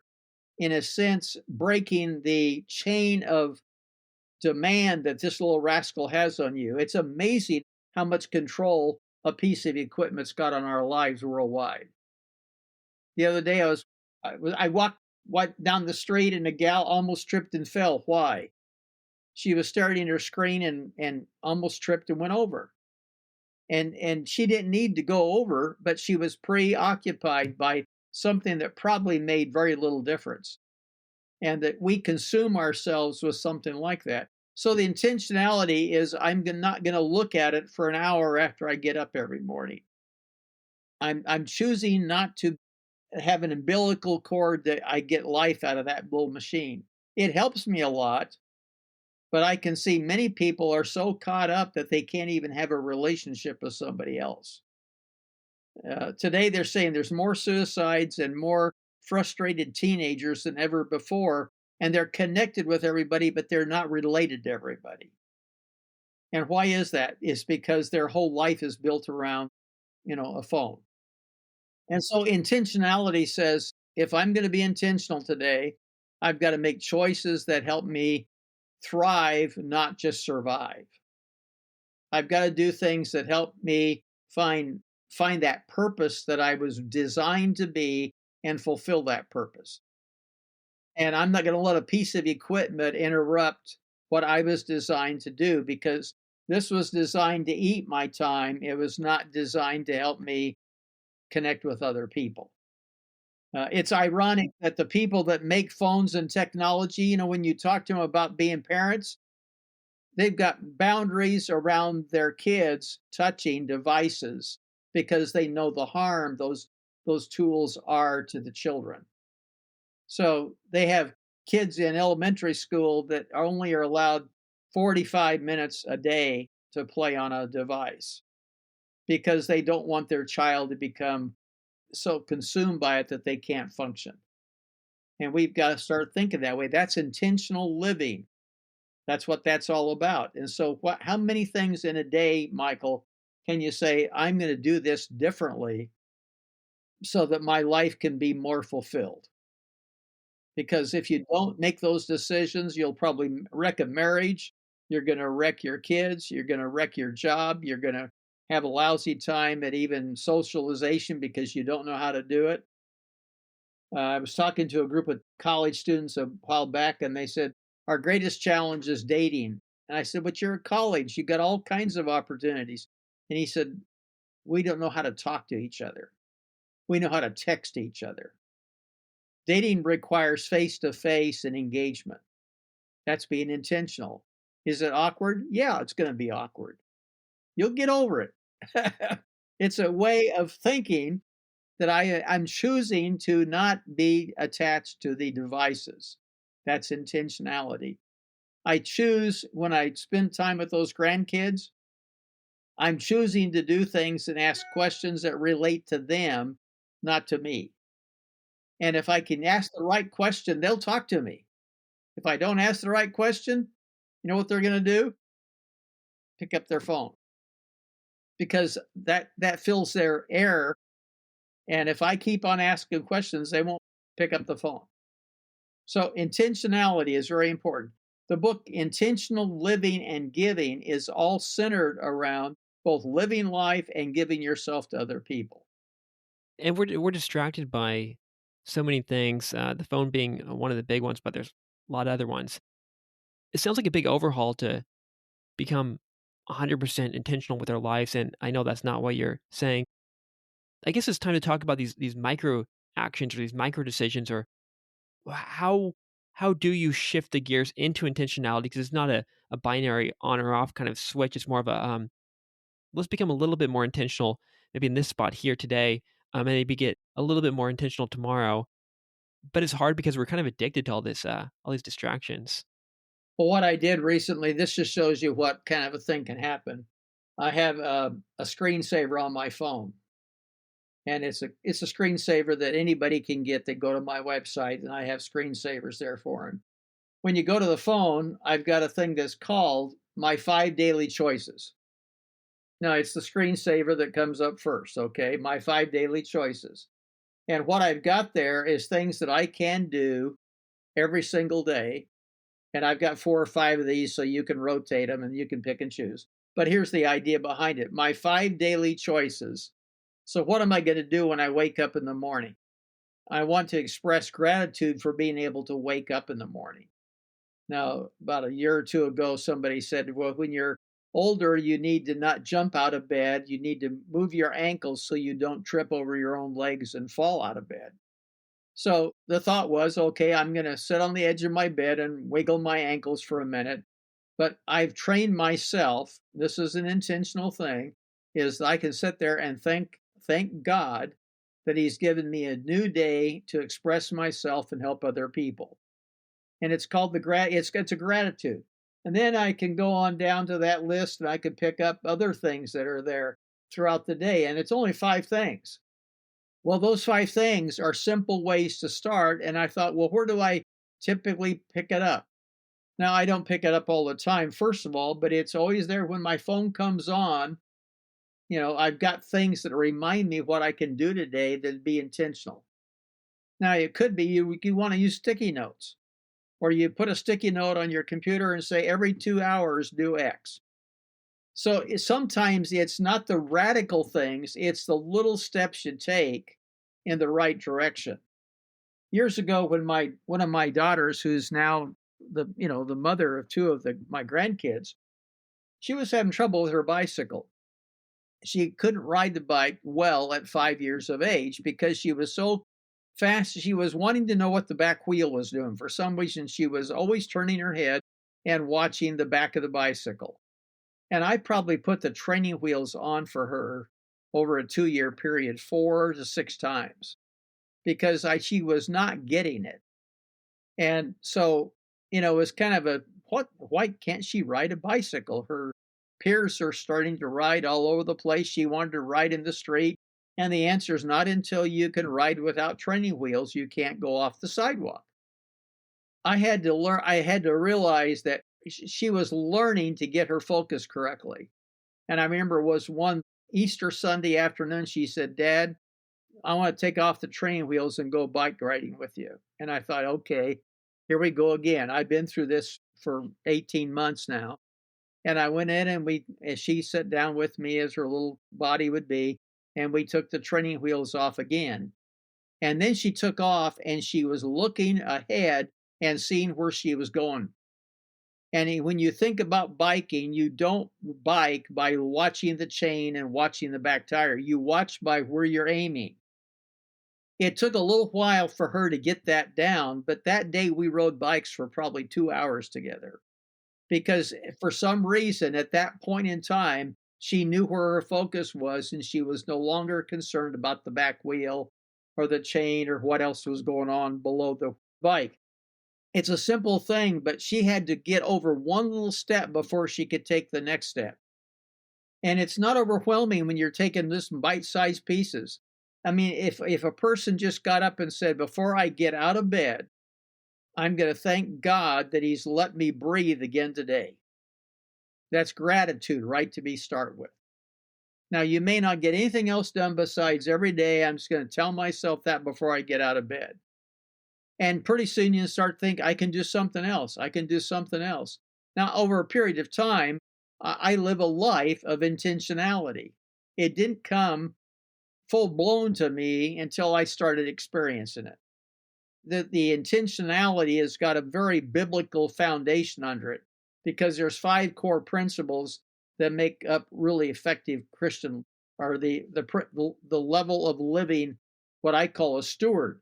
in a sense, breaking the chain of demand that this little rascal has on you. It's amazing how much control a piece of equipment's got on our lives worldwide. The other day, I walked down the street and a gal almost tripped and fell. Why? She was staring at her screen and almost tripped and went over. And she didn't need to go over, but she was preoccupied by something that probably made very little difference. And that we consume ourselves with something like that. So the intentionality is I'm not going to look at it for an hour after I get up every morning. I'm choosing not to have an umbilical cord that I get life out of that little machine. It helps me a lot, but I can see many people are so caught up that they can't even have a relationship with somebody else. Today, they're saying there's more suicides and more frustrated teenagers than ever before, and they're connected with everybody, but they're not related to everybody. And why is that? It's because their whole life is built around, a phone. And so intentionality says, if I'm going to be intentional today, I've got to make choices that help me thrive, not just survive. I've got to do things that help me find that purpose that I was designed to be and fulfill that purpose. And I'm not going to let a piece of equipment interrupt what I was designed to do because this was designed to eat my time. It was not designed to help me connect with other people. It's ironic that the people that make phones and technology, when you talk to them about being parents, they've got boundaries around their kids touching devices because they know the harm those tools are to the children. So they have kids in elementary school that only are allowed 45 minutes a day to play on a device because they don't want their child to become so consumed by it that they can't function. And we've got to start thinking that way. That's intentional living. That's what that's all about. And so how many things in a day, Michael, can you say, I'm going to do this differently so that my life can be more fulfilled? Because if you don't make those decisions, you'll probably wreck a marriage. You're going to wreck your kids. You're going to wreck your job. You're going to have a lousy time at even socialization because you don't know how to do it. I was talking to a group of college students a while back, and they said, our greatest challenge is dating. And I said, but you're at college. You got all kinds of opportunities. And he said, we don't know how to talk to each other. We know how to text each other. Dating requires face-to-face and engagement. That's being intentional. Is it awkward? Yeah, it's going to be awkward. You'll get over it. It's a way of thinking that I'm choosing to not be attached to the devices. That's intentionality. I choose when I spend time with those grandkids, I'm choosing to do things and ask questions that relate to them, not to me. And if I can ask the right question, they'll talk to me. If I don't ask the right question, you know what they're going to do? Pick up their phone because that fills their air. And if I keep on asking questions, they won't pick up the phone. So intentionality is very important. The book Intentional Living and Giving is all centered around both living life and giving yourself to other people. And we're distracted by so many things, the phone being one of the big ones, but there's a lot of other ones. It sounds like a big overhaul to become 100% intentional with our lives, and I know that's not what you're saying. I guess it's time to talk about these micro actions or these micro decisions, or how how do you shift the gears into intentionality? Because it's not a binary on or off kind of switch. It's more of a let's become a little bit more intentional, maybe in this spot here today, and maybe get a little bit more intentional tomorrow. But it's hard because we're kind of addicted to all these distractions. Well, what I did recently, this just shows you what kind of a thing can happen. I have a screensaver on my phone, and it's a screensaver that anybody can get. They go to my website, and I have screensavers there for them. When you go to the phone, I've got a thing that's called my 5 daily choices. Now, it's the screensaver that comes up first, okay? My 5 daily choices. And what I've got there is things that I can do every single day. And I've got 4 or 5 of these, so you can rotate them and you can pick and choose. But here's the idea behind it, my 5 daily choices. So, what am I going to do when I wake up in the morning? I want to express gratitude for being able to wake up in the morning. Now, about a year or two ago, somebody said, well, when you're older, you need to not jump out of bed. You need to move your ankles so you don't trip over your own legs and fall out of bed. So the thought was, okay, I'm going to sit on the edge of my bed and wiggle my ankles for a minute. But I've trained myself, this is an intentional thing, is I can sit there and thank God that He's given me a new day to express myself and help other people. And it's called it's a gratitude. And then I can go on down to that list and I can pick up other things that are there throughout the day. And it's only 5 things. Well, those 5 things are simple ways to start. And I thought, well, where do I typically pick it up? Now, I don't pick it up all the time, first of all, but it's always there when my phone comes on. I've got things that remind me what I can do today that'd be intentional. Now, it could be you want to use sticky notes, or you put a sticky note on your computer and say, every 2 hours, do X. So sometimes it's not the radical things, it's the little steps you take in the right direction. Years ago, when one of my daughters, who's now the mother of two of my grandkids, she was having trouble with her bicycle. She couldn't ride the bike well at 5 years of age because she was so fast. She was wanting to know what the back wheel was doing. For some reason, she was always turning her head and watching the back of the bicycle. And I probably put the training wheels on for her over a 2-year period 4 to 6 times because she was not getting it. And so, it was kind of why can't she ride a bicycle? Her peers are starting to ride all over the place. She wanted to ride in the street. And the answer is not until you can ride without training wheels, you can't go off the sidewalk. I had to realize that she was learning to get her focus correctly. And I remember it was one Easter Sunday afternoon, she said, Dad, I want to take off the training wheels and go bike riding with you. And I thought, okay, here we go again. I've been through this for 18 months now. And I went in and she sat down with me as her little body would be, and we took the training wheels off again. And then she took off and she was looking ahead and seeing where she was going. And when you think about biking, you don't bike by watching the chain and watching the back tire. You watch by where you're aiming. It took a little while for her to get that down, but that day we rode bikes for probably 2 hours together. Because for some reason, at that point in time, She knew where her focus was, and she was no longer concerned about the back wheel or the chain or what else was going on below the bike. It's a simple thing, but she had to get over one little step before she could take the next step. And it's not overwhelming when you're taking this bite-sized pieces. I mean, if a person just got up and said, "Before I get out of bed, I'm going to thank God that He's let me breathe again today." That's gratitude right to be start with. Now, you may not get anything else done besides every day, I'm just going to tell myself that before I get out of bed. And pretty soon you start think, I can do something else. I can do something else. Now, over a period of time, I live a life of intentionality. It didn't come full blown to me until I started experiencing it. The intentionality has got a very biblical foundation under it because there's five core principles that make up really effective Christian or the level of living what I call a steward.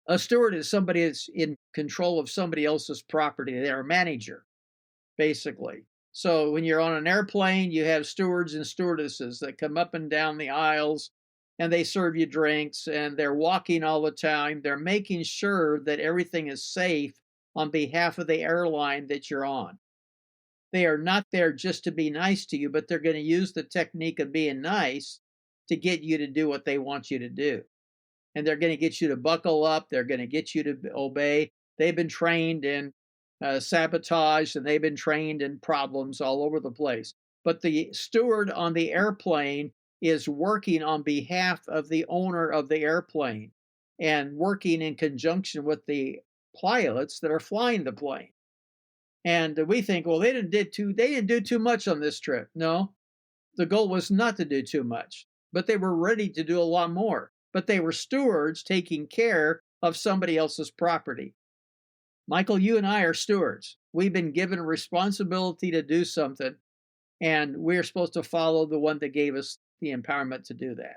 A steward is somebody that's in control of somebody else's property. They're a manager, basically. So when you're on an airplane, you have stewards and stewardesses that come up and down the aisles and they serve you drinks and they're walking all the time. They're making sure that everything is safe on behalf of the airline that you're on. They are not there just to be nice to you, but they're going to use the technique of being nice to get you to do what they want you to do. And they're going to get you to buckle up. They're going to get you to obey. They've been trained in sabotage and they've been trained in problems all over the place. But the steward on the airplane is working on behalf of the owner of the airplane and working in conjunction with the pilots that are flying the plane. And we think, well, they didn't do too much on this trip. No, the goal was not to do too much, but they were ready to do a lot more. But they were stewards taking care of somebody else's property. Michael, you and I are stewards. We've been given a responsibility to do something, and we're supposed to follow the one that gave us the empowerment to do that.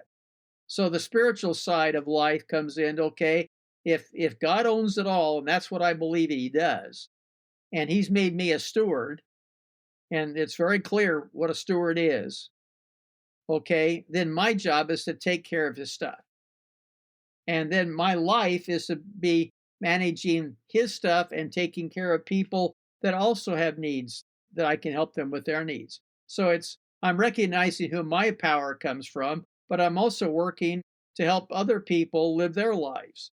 So the spiritual side of life comes in, okay, if God owns it all, and that's what I believe He does, and He's made me a steward, and it's very clear what a steward is, okay, then my job is to take care of His stuff. And then my life is to be managing His stuff and taking care of people that also have needs that I can help them with their needs. So I'm recognizing who my power comes from, but I'm also working to help other people live their lives.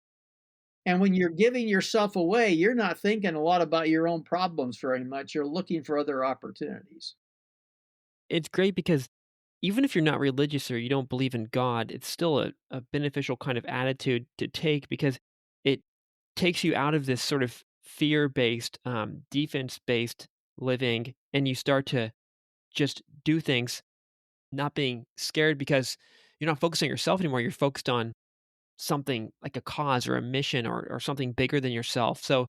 And when you're giving yourself away, you're not thinking a lot about your own problems very much. You're looking for other opportunities. It's great because even if you're not religious or you don't believe in God, it's still a beneficial kind of attitude to take because it takes you out of this sort of fear based, defense based living, and you start to just do things not being scared because you're not focused on yourself anymore. You're focused on something like a cause or a mission or something bigger than yourself. So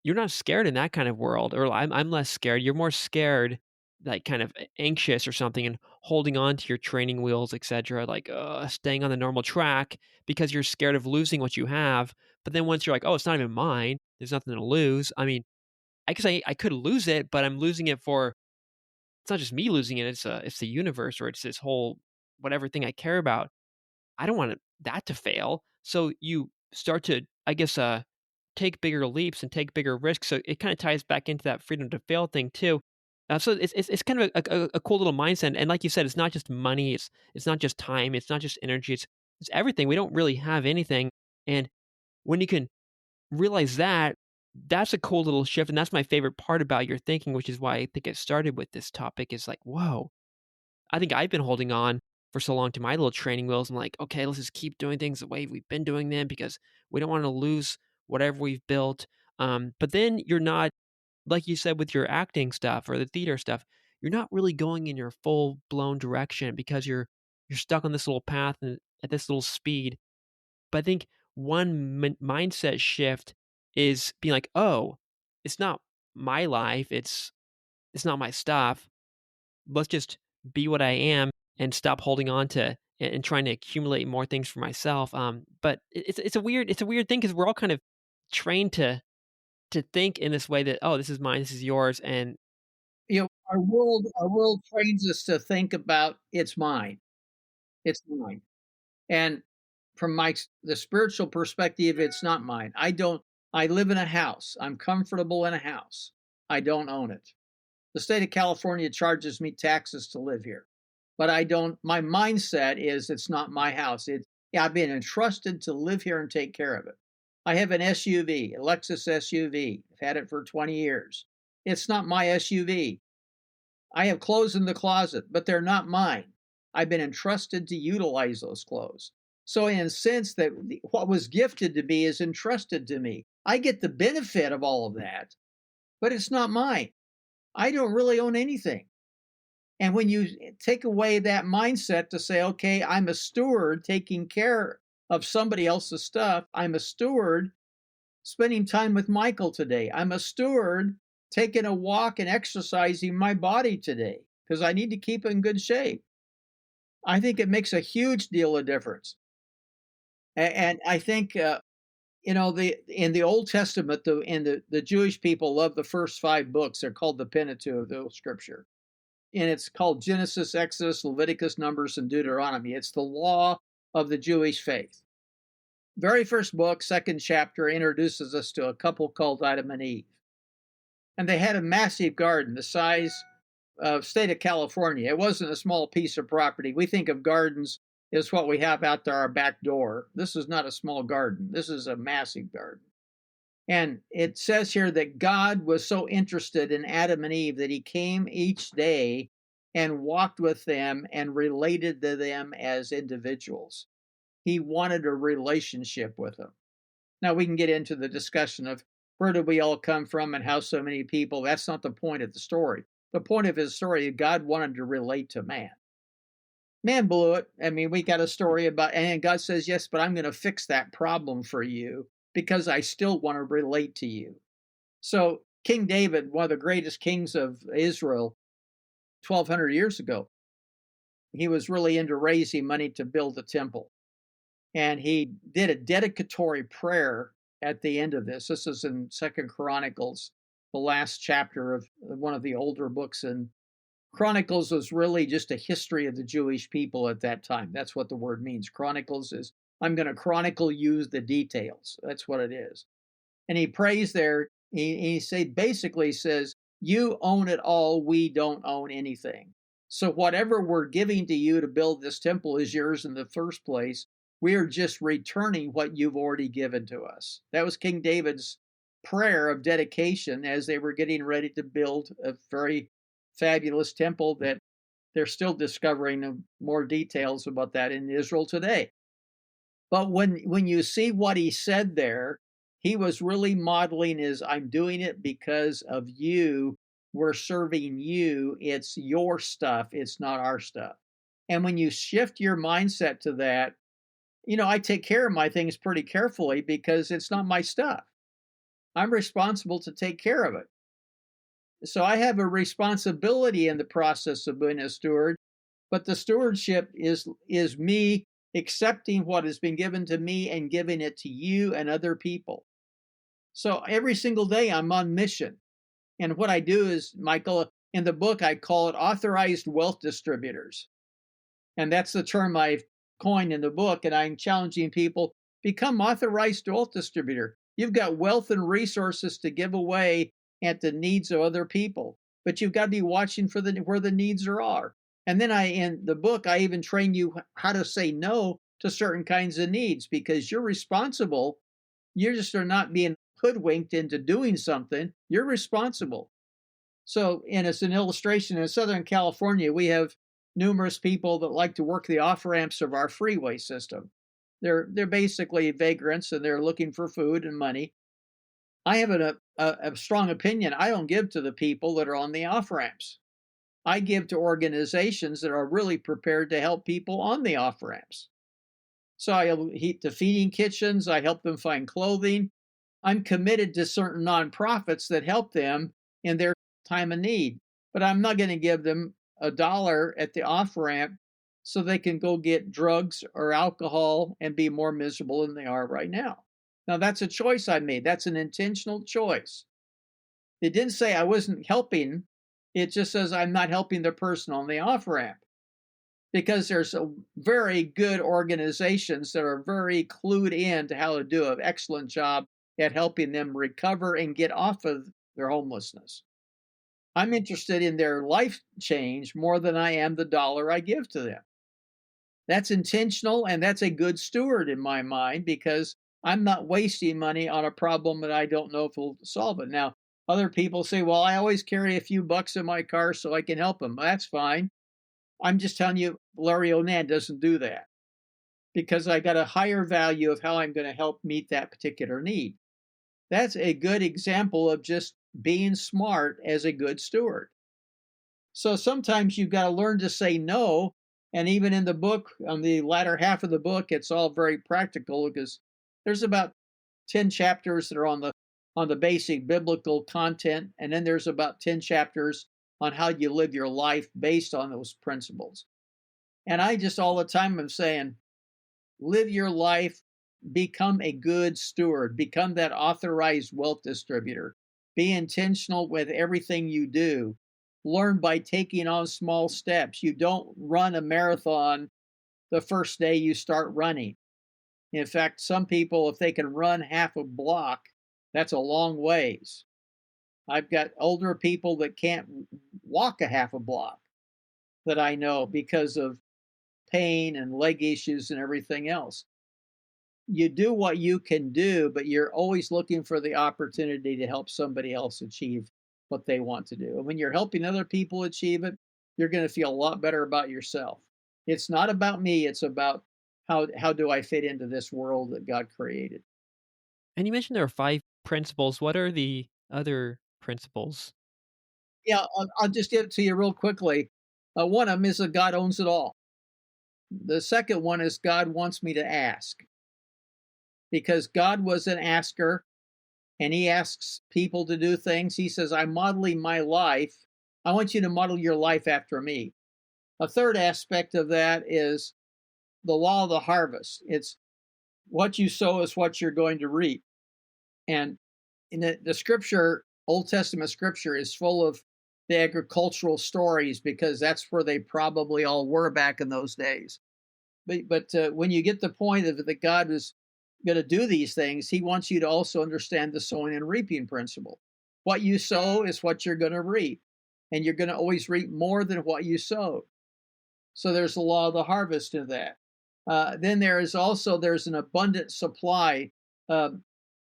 you're not scared in that kind of world, or I'm less scared. You're more scared, like kind of anxious or something, and holding on to your training wheels, etc. Like staying on the normal track because you're scared of losing what you have. But then once you're like, oh, it's not even mine. There's nothing to lose. I mean, I guess I could lose it, but I'm losing it for it's not just me losing it. It's the universe or it's this whole whatever thing I care about. I don't want that to fail. So you start to, I guess, take bigger leaps and take bigger risks. So it kind of ties back into that freedom to fail thing too. So it's kind of a cool little mindset. And like you said, it's not just money. It's not just time. It's not just energy. It's everything. We don't really have anything. And when you can realize that, that's a cool little shift. And that's my favorite part about your thinking, which is why I think I started with this topic. Is like, whoa, I think I've been holding on for so long to my little training wheels. I'm like, okay, let's just keep doing things the way we've been doing them because we don't want to lose whatever we've built. But then you're not, like you said, with your acting stuff or the theater stuff, you're not really going in your full blown direction because you're stuck on this little path and at this little speed. But I think one mindset shift is being like, oh, it's not my life. It's not my stuff. Let's just be what I am and stop holding on to and trying to accumulate more things for myself. But it's a weird thing because we're all kind of trained to think in this way that oh, this is mine, this is yours, and You know, Our world trains us to think about it's mine. It's mine. And from the spiritual perspective, it's not mine. I live in a house. I'm comfortable in a house. I don't own it. The state of California charges me taxes to live here. But I don't my mindset is it's not my house. Yeah, I've been entrusted to live here and take care of it. I have an SUV, a Lexus SUV. I've had it for 20 years. It's not my SUV. I have clothes in the closet, but they're not mine. I've been entrusted to utilize those clothes. So, in a sense, that what was gifted to me is entrusted to me. I get the benefit of all of that, but it's not mine. I don't really own anything. And when you take away that mindset to say, okay, I'm a steward taking care of somebody else's stuff, I'm a steward spending time with Michael today, I'm a steward taking a walk and exercising my body today because I need to keep in good shape. I think it makes a huge deal of difference. And I think, in the Old Testament, the Jewish people love the first 5 books. They're called the Pentateuch of the Scripture. And it's called Genesis, Exodus, Leviticus, Numbers, and Deuteronomy. It's the law of the Jewish faith. Very first book, second chapter, introduces us to a couple called Adam and Eve. And they had a massive garden the size of state of California. It wasn't a small piece of property. We think of gardens as what we have out there our back door. This is not a small garden. This is a massive garden. And it says here that God was so interested in Adam and Eve that he came each day and walked with them and related to them as individuals. He wanted a relationship with them. Now, we can get into the discussion of where did we all come from and how so many people. That's not the point of the story. The point of his story is God wanted to relate to man. Man blew it. I mean, we got a story about, and God says, yes, but I'm going to fix that problem for you because I still want to relate to you. So King David, one of the greatest kings of Israel, 1,200 years ago, he was really into raising money to build a temple. And he did a dedicatory prayer at the end of this. This is in Second Chronicles, the last chapter of one of the older books. And Chronicles was really just a history of the Jewish people at that time. That's what the word means. Chronicles is, I'm going to chronicle you the details. That's what it is. And he prays there. Basically says, you own it all. We don't own anything. So whatever we're giving to you to build this temple is yours in the first place. We are just returning what you've already given to us. That was King David's prayer of dedication as they were getting ready to build a very fabulous temple that they're still discovering more details about that in Israel today. But when you see what he said there, he was really modeling is I'm doing it because of you. We're serving you. It's your stuff. It's not our stuff. And when you shift your mindset to that, I take care of my things pretty carefully because it's not my stuff. I'm responsible to take care of it. So I have a responsibility in the process of being a steward, but the stewardship is me accepting what has been given to me and giving it to you and other people. So every single day I'm on mission. And what I do is, Michael, in the book, I call it authorized wealth distributors. And that's the term I've coined in the book. And I'm challenging people, become authorized wealth distributor. You've got wealth and resources to give away at the needs of other people, but you've got to be watching for where the needs are. And then in the book, I even train you how to say no to certain kinds of needs because you're responsible. You just are not being hoodwinked into doing something. You're responsible. So, and as an illustration, in Southern California, we have numerous people that like to work the off ramps of our freeway system. They're basically vagrants and they're looking for food and money. I have a strong opinion. I don't give to the people that are on the off ramps. I give to organizations that are really prepared to help people on the off ramps. So I heat the feeding kitchens. I help them find clothing. I'm committed to certain nonprofits that help them in their time of need. But I'm not going to give them $1 at the off ramp so they can go get drugs or alcohol and be more miserable than they are right now. Now, that's a choice I made. That's an intentional choice. It didn't say I wasn't helping. It just says I'm not helping the person on the off ramp, because there's a very good organizations that are very clued in to how to do an excellent job at helping them recover and get off of their homelessness. I'm interested in their life change more than I am the dollar I give to them. That's intentional and that's a good steward in my mind, because I'm not wasting money on a problem that I don't know if will solve it. Now, other people say, well, I always carry a few bucks in my car so I can help them. That's fine. I'm just telling you, Larry Onan doesn't do that, because I got a higher value of how I'm going to help meet that particular need. That's a good example of just being smart as a good steward. So sometimes you've got to learn to say no. And even in the book, on the latter half of the book, it's all very practical, because there's about 10 chapters that are on the basic biblical content, and then there's about 10 chapters on how you live your life based on those principles. And I just all the time am saying, live your life, become a good steward, become that authorized wealth distributor, be intentional with everything you do. Learn by taking on small steps. You don't run a marathon the first day you start running. In fact, some people, if they can run half a block, that's a long ways. I've got older people that can't walk a half a block that I know because of pain and leg issues and everything else. You do what you can do, but you're always looking for the opportunity to help somebody else achieve what they want to do. And when you're helping other people achieve it, you're going to feel a lot better about yourself. It's not about me, it's about how do I fit into this world that God created. And you mentioned there are 5 principles. What are the other principles? Yeah, I'll just give it to you real quickly. One of them is that God owns it all. The second one is God wants me to ask, because God was an asker and he asks people to do things. He says, I'm modeling my life. I want you to model your life after me. A third aspect of that is the law of the harvest. It's what you sow is what you're going to reap. And in the scripture, Old Testament scripture, is full of the agricultural stories, because that's where they probably all were back in those days. But when you get the point of that God is going to do these things, he wants you to also understand the sowing and reaping principle. What you sow is what you're going to reap, and you're going to always reap more than what you sowed. So there's the law of the harvest in that. Then there's an abundant supply.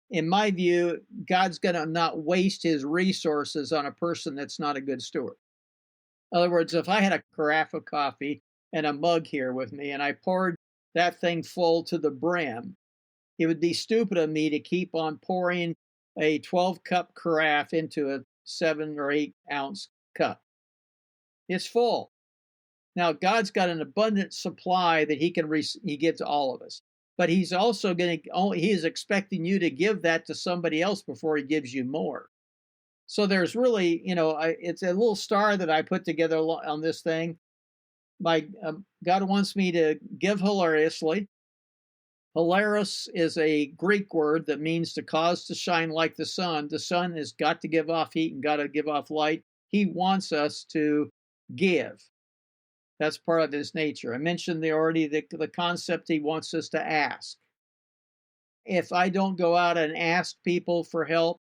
In my view, God's going to not waste his resources on a person that's not a good steward. In other words, if I had a carafe of coffee and a mug here with me, and I poured that thing full to the brim, it would be stupid of me to keep on pouring a 12-cup carafe into a 7 or 8-ounce cup. It's full. Now, God's got an abundant supply that he gives to all of us. But he's also he is expecting you to give that to somebody else before he gives you more. So there's really, it's a little star that I put together on this thing. God wants me to give hilariously. Hilaris is a Greek word that means to cause to shine like the sun. The sun has got to give off heat and got to give off light. He wants us to give. That's part of his nature. I mentioned already the concept he wants us to ask. If I don't go out and ask people for help,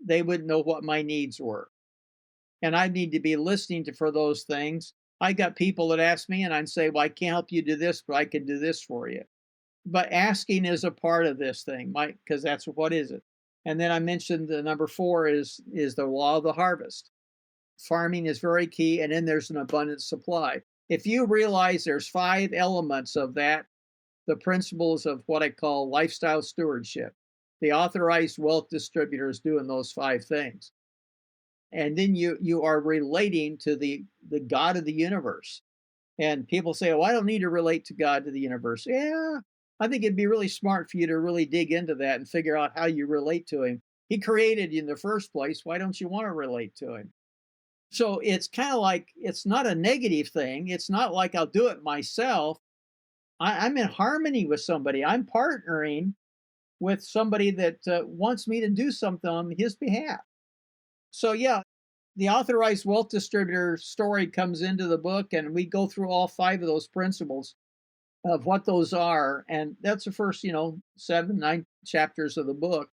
they wouldn't know what my needs were. And I need to be listening for those things. I got people that ask me and I'd say, well, I can't help you do this, but I can do this for you. But asking is a part of this thing, Mike, because that's what is it. And then I mentioned the number 4 is the law of the harvest. Farming is very key, and then there's an abundant supply. If you realize there's 5 elements of that, the principles of what I call lifestyle stewardship, the authorized wealth distributor is doing those 5 things. And then you are relating to the God of the universe. And people say, oh, I don't need to relate to God, to the universe. Yeah, I think it'd be really smart for you to really dig into that and figure out how you relate to him. He created you in the first place. Why don't you want to relate to him? So it's kind of like, it's not a negative thing. It's not like I'll do it myself. I'm in harmony with somebody. I'm partnering with somebody that wants me to do something on his behalf. So yeah, the authorized wealth distributor story comes into the book, and we go through all five of those principles of what those are. And that's the first, 7, 9 chapters of the book.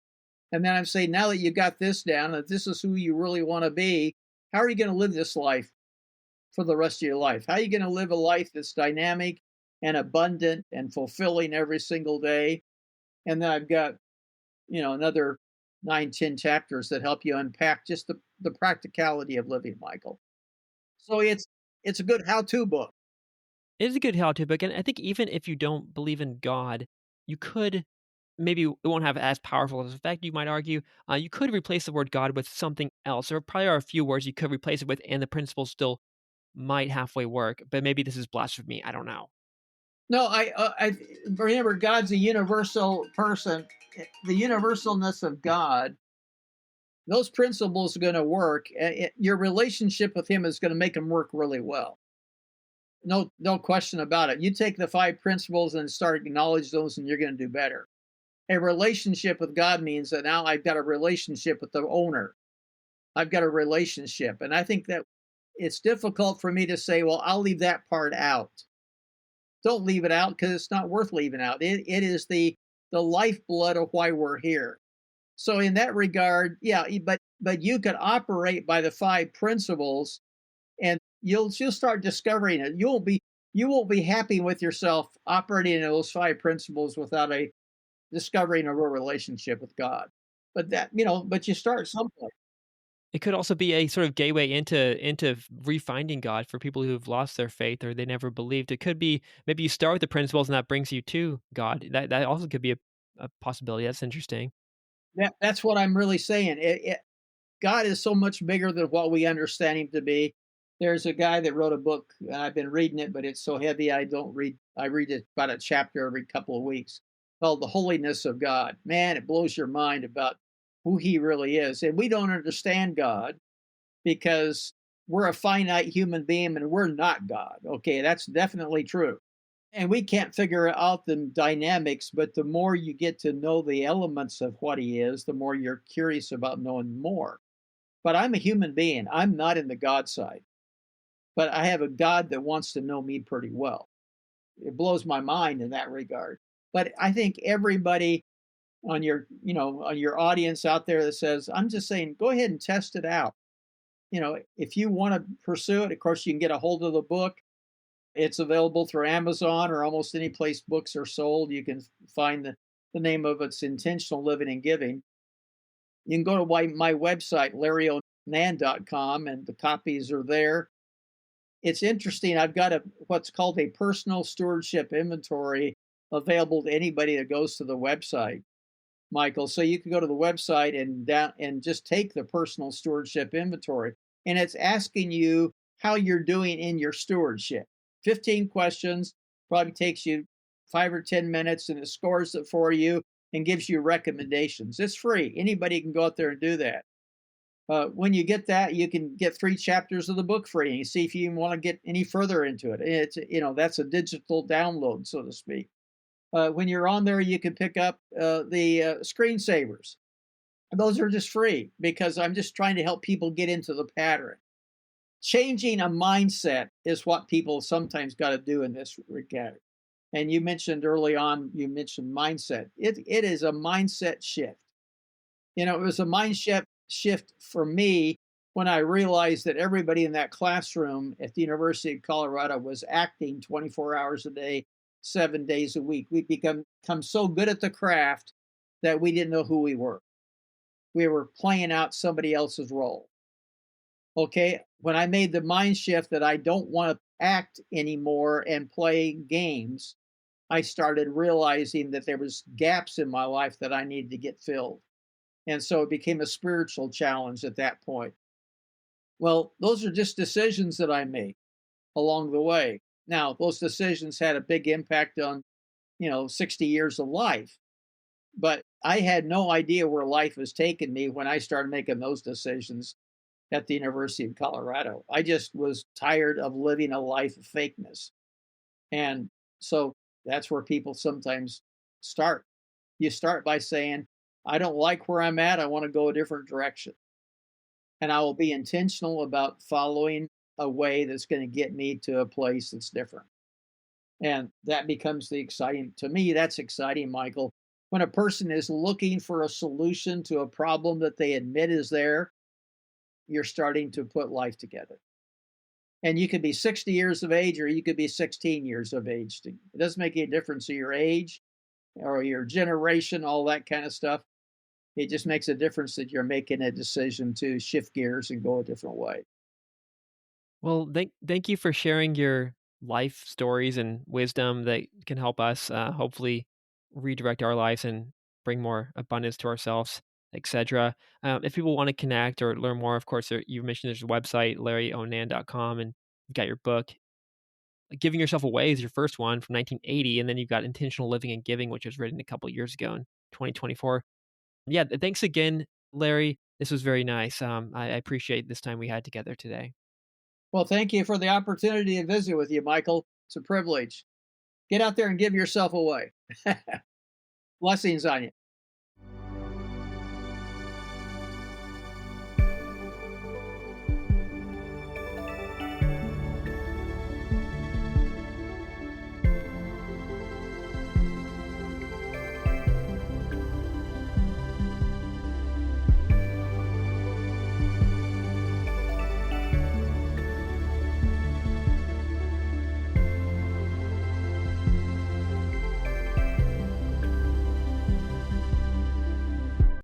And then I'm saying, now that you got this down, that this is who you really want to be, how are you going to live this life for the rest of your life? How are you going to live a life that's dynamic and abundant and fulfilling every single day? And then I've got, another 9, 10 chapters that help you unpack just the practicality of living, Michael. So it's a good how-to book. It is a good how-to book, and I think even if you don't believe in God, you could maybe it won't have as powerful as effect, you might argue. You could replace the word God with something else. There probably are a few words you could replace it with, and the principles still might halfway work, but maybe this is blasphemy, I don't know. No, I remember God's a universal person. The universalness of God, those principles are going to work. Your relationship with Him is going to make them work really well. No question about it. You take the five principles and start acknowledge those, and you're going to do better. A relationship with God means that now I've got a relationship with the owner. I've got a relationship, and I think that it's difficult for me to say, well, I'll leave that part out. Don't leave it out because it's not worth leaving out. It is the lifeblood of why we're here. So in that regard, yeah, but you could operate by the five principles, and you'll start discovering it. You won't be happy with yourself operating in those five principles without a discovering a real relationship with God. But you start someplace. It could also be a sort of gateway into refinding God for people who've lost their faith or they never believed. It could be maybe you start with the principles and that brings you to God. That also could be a possibility. That's interesting. That's what I'm really saying. God is so much bigger than what we understand Him to be. There's a guy that wrote a book, and I've been reading it, but it's so heavy I don't read. I read it about a chapter every couple of weeks, called "The Holiness of God." Man, it blows your mind about who He really is, and we don't understand God because we're a finite human being and we're not God. Okay, that's definitely true. And we can't figure out the dynamics, but the more you get to know the elements of what He is, the more you're curious about knowing more. But I'm a human being. I'm not in the God side, but I have a God that wants to know me pretty well. It blows my mind in that regard. But I think everybody on your audience out there that says, I'm just saying, go ahead and test it out. If you want to pursue it, of course, you can get a hold of the book. It's available through Amazon or almost any place books are sold. You can find the name of it's Intentional Living and Giving. You can go to my website, larryonan.com, and the copies are there. It's interesting. I've got what's called a personal stewardship inventory available to anybody that goes to the website, Michael. So you can go to the website and just take the personal stewardship inventory, and it's asking you how you're doing in your stewardship. 15 questions, probably takes you 5 or 10 minutes, and it scores it for you and gives you recommendations. It's free. Anybody can go out there and do that. When you get that, you can get 3 chapters of the book free, and you see if you want to get any further into it. That's a digital download, so to speak. When you're on there, you can pick up the screensavers. Those are just free because I'm just trying to help people get into the pattern. Changing a mindset is what people sometimes got to do in this regard. And you mentioned early on, you mentioned mindset. It is a mindset shift. It was a shift for me when I realized that everybody in that classroom at the University of Colorado was acting 24 hours a day, 7 days a week. We become so good at the craft that we didn't know who we were. We were playing out somebody else's role. Okay, when I made the mind shift that I don't want to act anymore and play games, I started realizing that there was gaps in my life that I needed to get filled. And so it became a spiritual challenge at that point. Well, those are just decisions that I made along the way. Now, those decisions had a big impact on, 60 years of life. But I had no idea where life was taking me when I started making those decisions at the University of Colorado. I just was tired of living a life of fakeness. And so that's where people sometimes start. You start by saying, I don't like where I'm at. I want to go a different direction. and I will be intentional about following a way that's going to get me to a place that's different. And that becomes the exciting, to me, that's exciting, Michael. When a person is looking for a solution to a problem that they admit is there, you're starting to put life together. And you could be 60 years of age or you could be 16 years of age. It doesn't make any difference to your age or your generation, all that kind of stuff. It just makes a difference that you're making a decision to shift gears and go a different way. Well, thank you for sharing your life stories and wisdom that can help us hopefully redirect our lives and bring more abundance to ourselves, etc. If people want to connect or learn more, of course, you mentioned there's a website, larryonan.com, and you've got your book. Giving Yourself Away is your first one from 1980, and then you've got Intentional Living and Giving, which was written a couple years ago in 2024. Yeah, thanks again, Larry. This was very nice. I appreciate this time we had together today. Well, thank you for the opportunity to visit with you, Michael. It's a privilege. Get out there and give yourself away. Blessings on you.